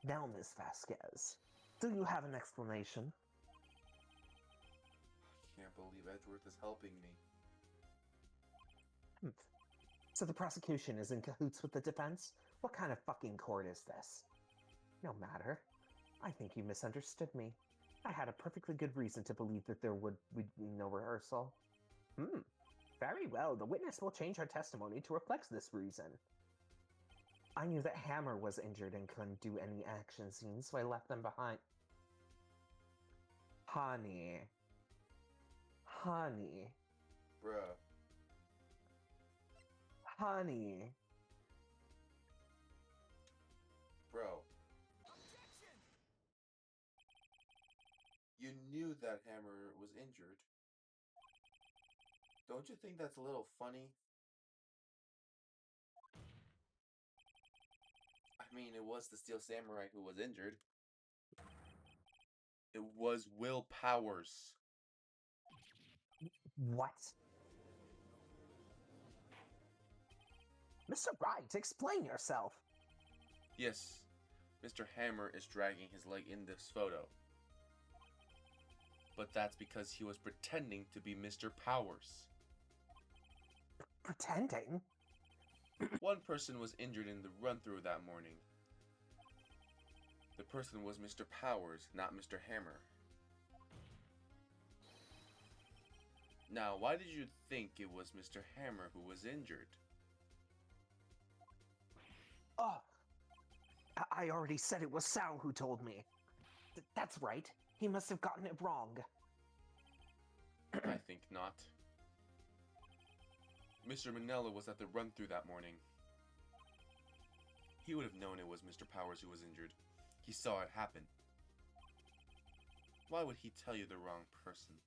A: Now, Miss Vasquez, do you have an explanation?
B: I can't believe Edgeworth is helping me.
A: So the prosecution is in cahoots with the defense? What kind of fucking court is this? No matter. I think you misunderstood me. I had a perfectly good reason to believe that there would be no rehearsal. Very well, the witness will change her testimony to reflect this reason. I knew that Hammer was injured and couldn't do any action scenes, so I left them behind. Honey. Honey.
B: Bruh.
A: Honey.
B: Bro. You knew that Hammer was injured. Don't you think that's a little funny? I mean, it was the Steel Samurai who was injured. It was Will Powers.
A: What? Mr. Wright, explain yourself.
B: Yes, Mr. Hammer is dragging his leg in this photo. But that's because he was pretending to be Mr. Powers.
A: Pretending?
B: One person was injured in the run-through that morning. The person was Mr. Powers, not Mr. Hammer. Now, why did you think it was Mr. Hammer who was injured?
A: Oh, I already said it was Sal who told me. That's right. He must have gotten it wrong.
B: I think not. Mr. Manella was at the run-through that morning. He would have known it was Mr. Powers who was injured. He saw it happen. Why would he tell you the wrong person?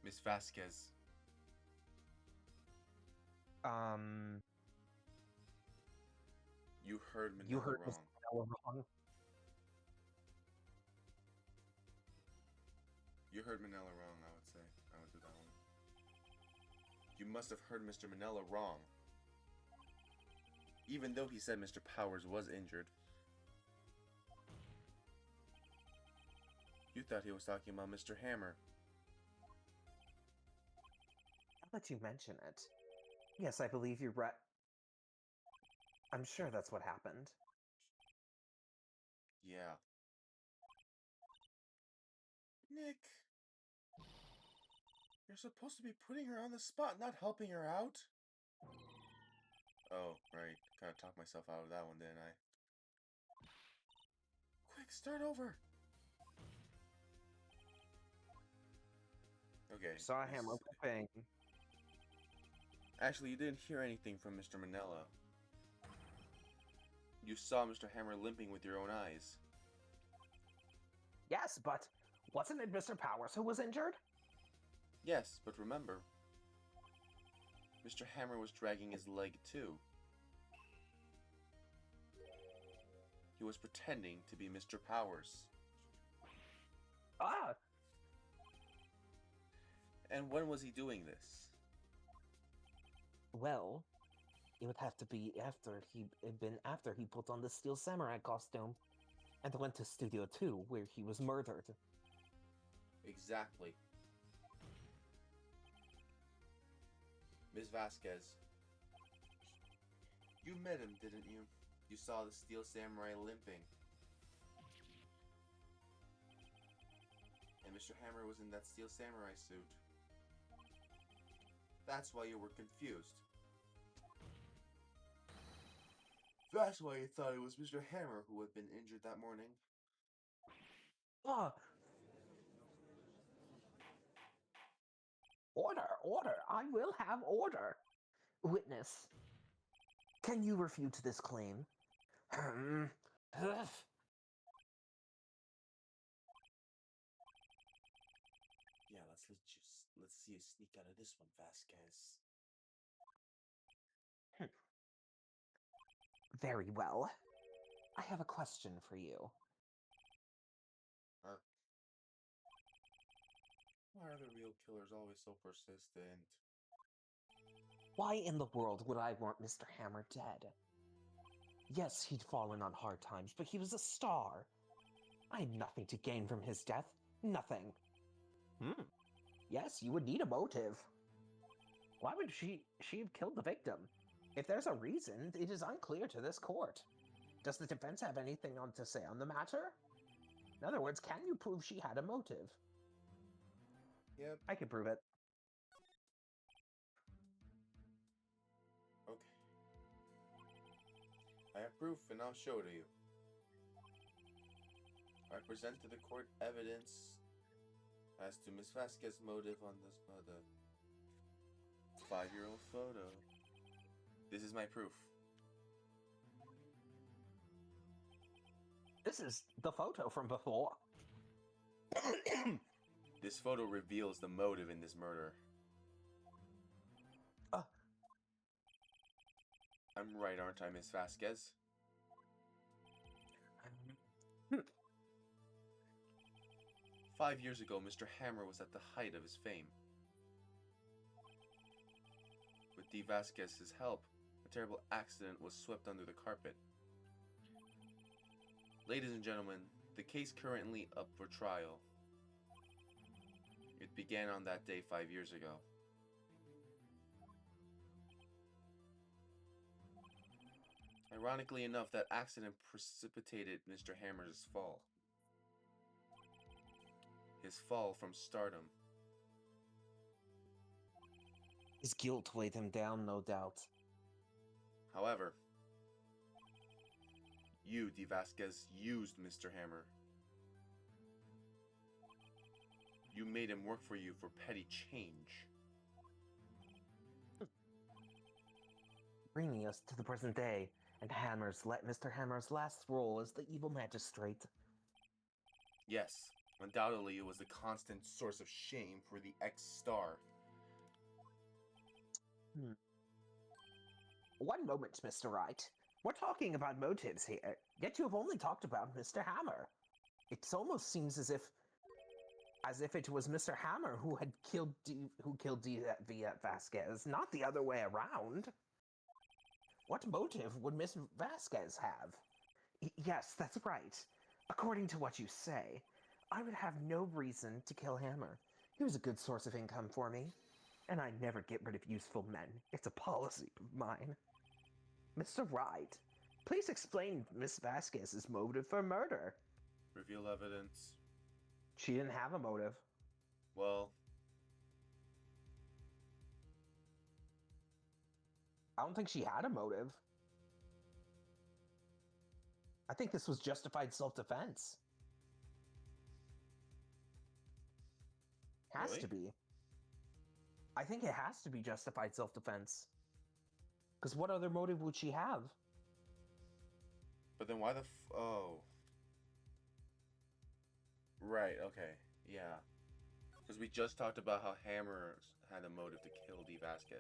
B: Miss Vasquez. You heard Manella
A: You heard
B: wrong.
A: Mr. Manella wrong.
B: You heard Manella wrong, I would say. I would do that one. You must have heard Mr. Manella wrong. Even though he said Mr. Powers was injured. You thought he was talking about Mr. Hammer.
A: Now that you mention it. Yes, I believe you're right. I'm sure that's what happened.
B: Yeah. Nick. You're supposed to be putting her on the spot, not helping her out. Oh, right. Kind of talked myself out of that one, didn't I? Quick, start over. Okay.
A: Saw him opening.
B: Actually, you didn't hear anything from Mr. Manella. You saw Mr. Hammer limping with your own eyes.
A: Yes, but wasn't it Mr. Powers who was injured?
B: Yes, but remember, Mr. Hammer was dragging his leg too. He was pretending to be Mr. Powers.
A: Ah!
B: And when was he doing this?
A: Well, it would have to be after he put on the Steel Samurai costume and went to Studio 2 where he was murdered.
B: Exactly. Ms. Vasquez. You met him, didn't you? You saw the Steel Samurai limping. And Mr. Hammer was in that Steel Samurai suit. That's why you were confused. That's why you thought it was Mr. Hammer who had been injured that morning.
A: Ah! Order! Order! I will have order! Witness, can you refute this claim?
B: Yeah, let's see you sneak out of this one, Vasquez.
A: Very well. I have a question for you.
B: Huh? Why are the real killers always so persistent?
A: Why in the world would I want Mr. Hammer dead? Yes, he'd fallen on hard times, but he was a star. I had nothing to gain from his death. Nothing. Yes, you would need a motive. Why would she have killed the victim? If there's a reason, it is unclear to this court. Does the defense have anything to say on the matter? In other words, can you prove she had a motive?
B: Yep.
A: I can prove it.
B: Okay. I have proof, and I'll show it to you. I present to the court evidence as to Miss Vasquez's motive on this the 5-year-old photo. This is my proof.
A: This is the photo from before.
B: This photo reveals the motive in this murder. I'm right, aren't I, Miss Vasquez? 5 years ago, Mr. Hammer was at the height of his fame. With DIVAESQUE's help, a terrible accident was swept under the carpet. Ladies and gentlemen, the case currently up for trial. It began on that day 5 years ago. Ironically enough, that accident precipitated Mr. Hammer's fall. His fall from stardom.
A: His guilt weighed him down, no doubt.
B: However, you, DIVAESQUE, used Mr. Hammer. You made him work for you for petty change.
A: Bringing us to the present day, and Mr. Hammer's last role as the evil magistrate.
B: Yes, undoubtedly it was a constant source of shame for the ex-star.
A: One moment, Mr. Wright. We're talking about motives here, yet you have only talked about Mr. Hammer. It almost seems as if it was Mr. Hammer who had killed Vasquez, not the other way around. What motive would Miss Vasquez have? Yes, that's right. According to what you say, I would have no reason to kill Hammer. He was a good source of income for me, and I never get rid of useful men. It's a policy of mine. Mr. Wright, please explain Miss Vasquez's motive for murder.
B: Reveal evidence.
A: She didn't have a motive.
B: Well,
A: I don't think she had a motive. I think this was justified self-defense. Has
B: really?
A: to be. I think it has to be justified self-defense. Because what other motive would she have?
B: But then why the oh. Right, okay. Yeah. Because we just talked about how Hammer had a motive to kill DIVAESQUE.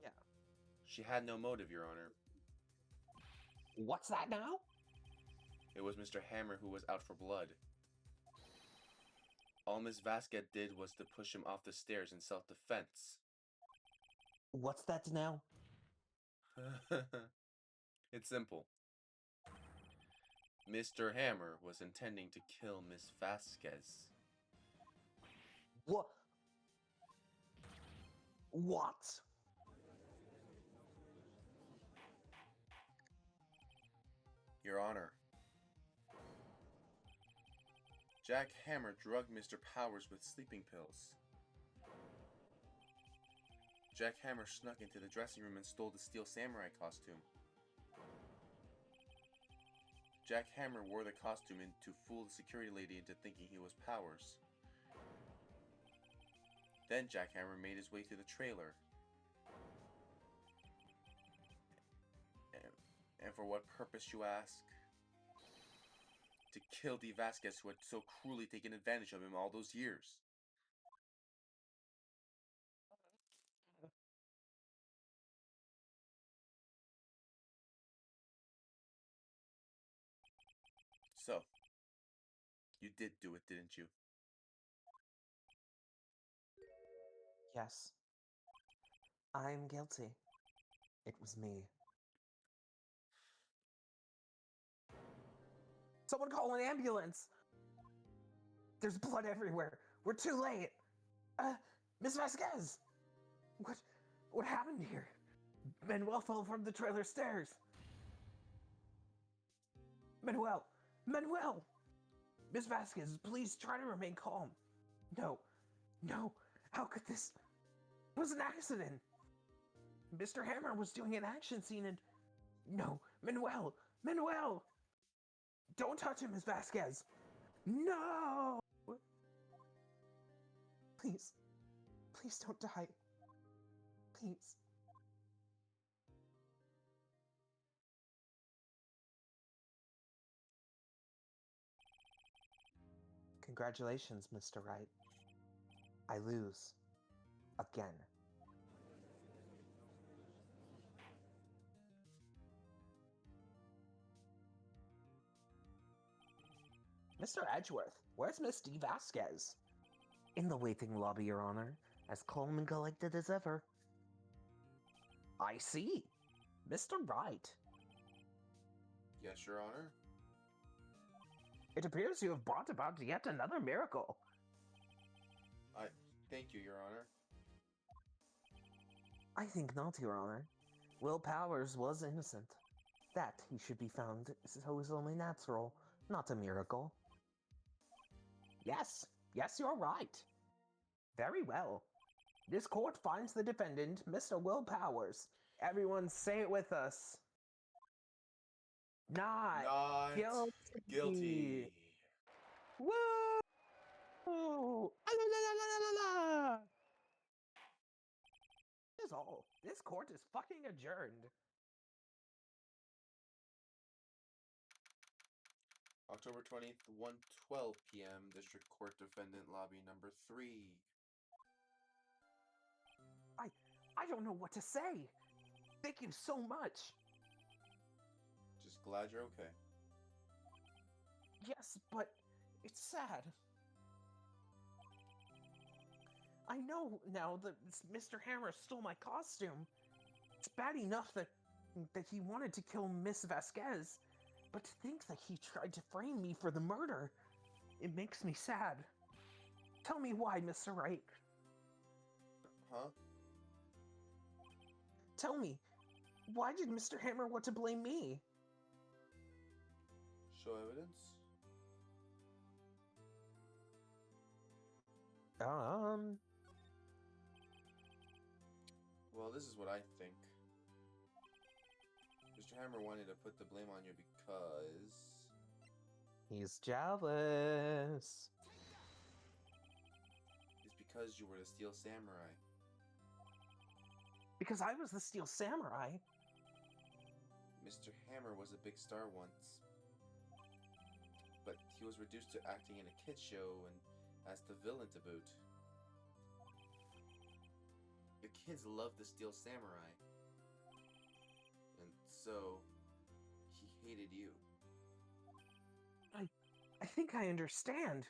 A: Yeah.
B: She had no motive, Your Honor.
A: What's that now?
B: It was Mr. Hammer who was out for blood. All Miss Vasquez did was to push him off the stairs in self-defense.
A: What's that now?
B: It's simple. Mr. Hammer was intending to kill Miss Vasquez.
A: What? What?
B: Your Honor. Jack Hammer drugged Mr. Powers with sleeping pills. Jack Hammer snuck into the dressing room and stole the steel samurai costume. Jack Hammer wore the costume to fool the security lady into thinking he was Powers. Then Jack Hammer made his way to the trailer. And for what purpose, you ask? To kill DIVAESQUE, who had so cruelly taken advantage of him all those years. So, you did do it, didn't you?
A: Yes. I'm guilty. It was me. Someone call an ambulance! There's blood everywhere. We're too late. Miss Vasquez! What happened here? Manuel fell from the trailer stairs. Manuel! Manuel! Miss Vasquez, please try to remain calm. No. No. How could this... It was an accident. Mr. Hammer was doing an action scene and... No. Manuel! Manuel! Don't touch him, Miss Vasquez! No! Please. Please don't die. Please. Congratulations, Mr. Wright. I lose. Again. Mr. Edgeworth, where's Miss DIVAESQUE? In the waiting lobby, Your Honor, as calm and collected as ever. I see. Mr. Wright.
B: Yes, Your Honor.
A: It appears you have brought about yet another miracle.
B: Thank you, Your Honor.
A: I think not, Your Honor. Will Powers was innocent. That he should be found so is only natural, not a miracle. Yes, you're right. Very well. This court finds the defendant, Mr. Will Powers. Everyone say it with us. Not guilty. Woo! La. That is all. This court is fucking adjourned.
B: October 20th, 1:12 p.m. District Court Defendant Lobby number 3.
A: I don't know what to say. Thank you so much.
B: Just glad you're okay.
A: Yes, but it's sad. I know now that Mr. Hammer stole my costume. It's bad enough that he wanted to kill Miss Vasquez, but to think that he tried to frame me for the murder, it makes me sad. Tell me why, Mr. Wright.
B: Huh?
A: Tell me, why did Mr. Hammer want to blame me?
B: Show evidence? Well, this is what I think. Mr. Hammer wanted to put the blame on you because...
A: He's jealous.
B: It's because you were the Steel Samurai.
A: Because I was the Steel Samurai?
B: Mr. Hammer was a big star once. But he was reduced to acting in a kid's show and as the villain to boot. The kids loved the Steel Samurai. And so, he hated you.
A: I think I understand.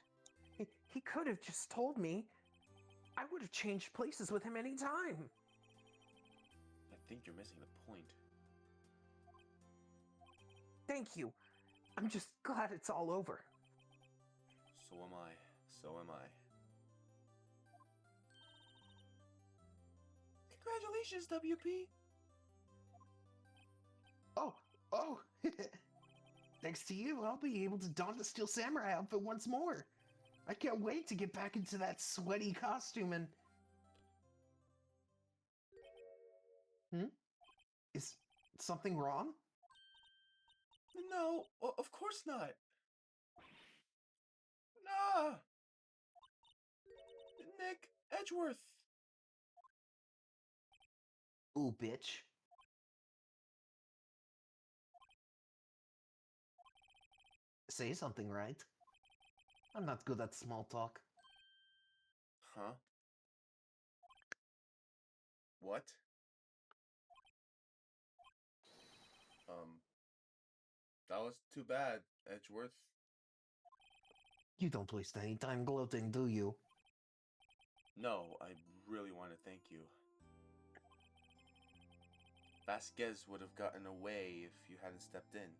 A: He could have just told me. I would have changed places with him any time.
B: I think you're missing the point.
A: Thank you. I'm just glad it's all over.
B: So am I. So am I. Congratulations, WP!
A: Oh! Thanks to you, I'll be able to don the Steel Samurai outfit once more. I can't wait to get back into that sweaty costume and... Is something wrong?
B: No, of course not. Nah! Nick Edgeworth!
A: Ooh, bitch. Say something, right? I'm not good at small talk.
B: Huh? What? That was too bad, Edgeworth.
A: You don't waste any time gloating, do you?
B: No, I really want to thank you. Vasquez would have gotten away if you hadn't stepped in.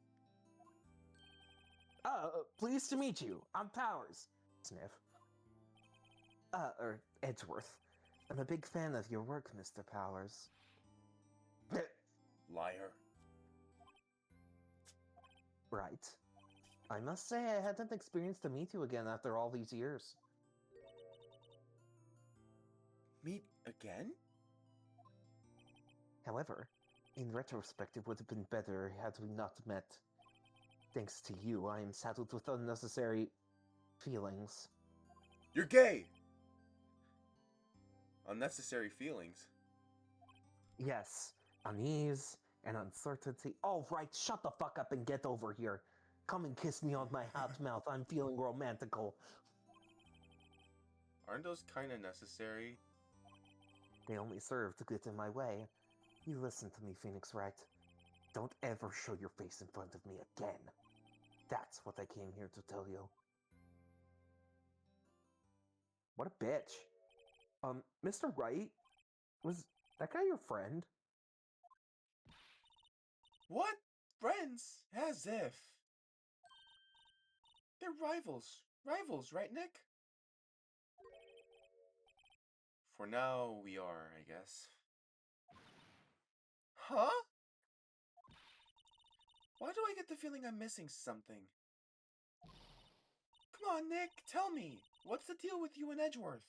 A: Pleased to meet you. I'm Powers. Sniff. Edgeworth. I'm a big fan of your work, Mr. Powers.
B: Liar.
A: Right. I must say I had an experience to meet you again after all these years.
B: Meet again?
A: However, in retrospect, it would have been better had we not met. Thanks to you, I am saddled with unnecessary feelings.
B: You're gay! Unnecessary feelings.
A: Yes, unease and uncertainty. Oh, right, shut the fuck up and get over here. Come and kiss me on my hot mouth. I'm feeling romantical.
B: Aren't those kind of necessary?
A: They only serve to get in my way. You listen to me, Phoenix Wright. Don't ever show your face in front of me again. That's what I came here to tell you. What a bitch. Mr. Wright? Was that guy your friend?
B: What? Friends? As if. They're rivals. Rivals, right, Nick? For now, we are, I guess. Huh? Why do I get the feeling I'm missing something? Come on, Nick, tell me. What's the deal with you and Edgeworth?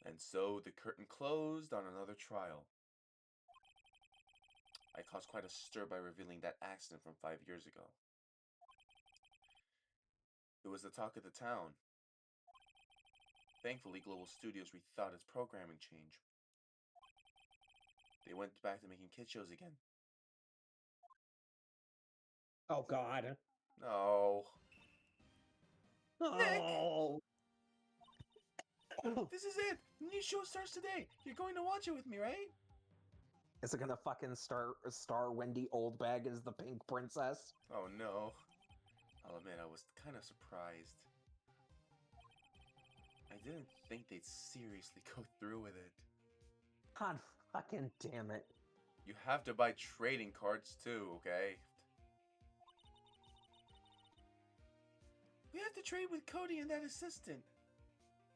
B: And so the curtain closed on another trial. I caused quite a stir by revealing that accident from 5 years ago. It was the talk of the town. Thankfully, Global Studios rethought its programming change. They went back to making kid shows again.
A: Oh, God.
B: No.
A: Oh.
B: This is it! The new show starts today! You're going to watch it with me, right?
A: Is it gonna fucking star Wendy Oldbag as the Pink Princess?
B: Oh no. I'll admit, I was kind of surprised. I didn't think they'd seriously go through with it.
A: God fucking damn it.
B: You have to buy trading cards too, okay? We have to trade with Cody and that assistant.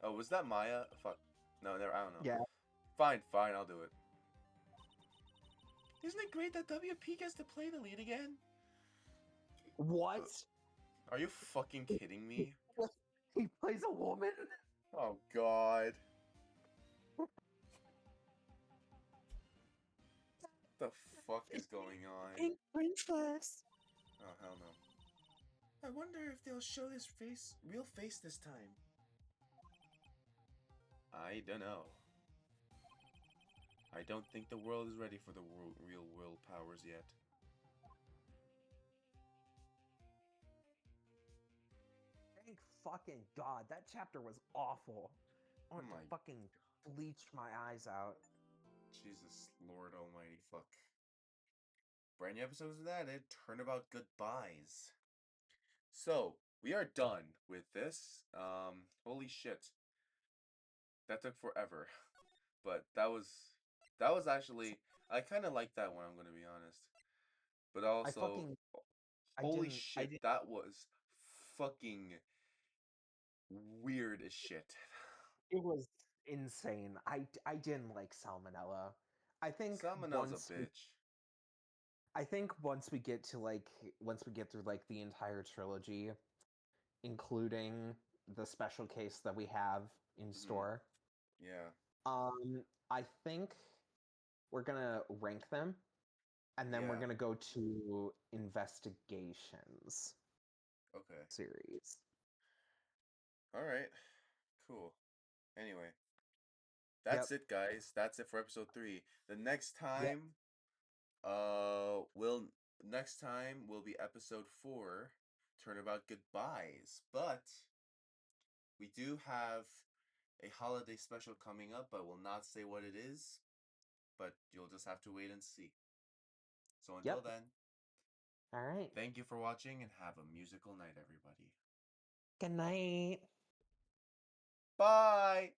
B: Oh, was that Maya? Fuck. No, never, I don't know.
A: Yeah.
B: Fine, I'll do it. Isn't it great that WP gets to play the lead again?
A: What?
B: Are you fucking kidding me?
A: He plays a woman?
B: Oh god. What the fuck is going on?
A: Pink Princess.
B: Oh hell no. I wonder if they'll show his real face this time. I don't know. I don't think the world is ready for the real world powers yet.
A: Thank fucking God. That chapter was awful. I want to fucking bleach my eyes out.
B: Jesus Lord Almighty, fuck. Brand new episodes of that, Turnabout goodbyes. So, we are done with this. Holy shit. That took forever. But that was actually, I kind of like that one, I'm going to be honest. But also, holy shit, that was fucking weird as shit.
A: It was insane. I didn't like Salmonella. I think
B: Salmonella's a bitch.
A: I think once we get through like the entire trilogy, including the special case that we have in store.
B: Yeah.
A: I think we're gonna rank them, and then we're gonna go to investigations.
B: Okay.
A: Series.
B: All right. Cool. Anyway, that's it, guys. That's it for episode 3. The next time, next time will be episode 4, Turnabout Goodbyes. But we do have a holiday special coming up. I will not say what it is, but you'll just have to wait and see. So until then,
A: all right.
B: Thank you for watching and have a musical night, everybody.
A: Good night.
B: Bye.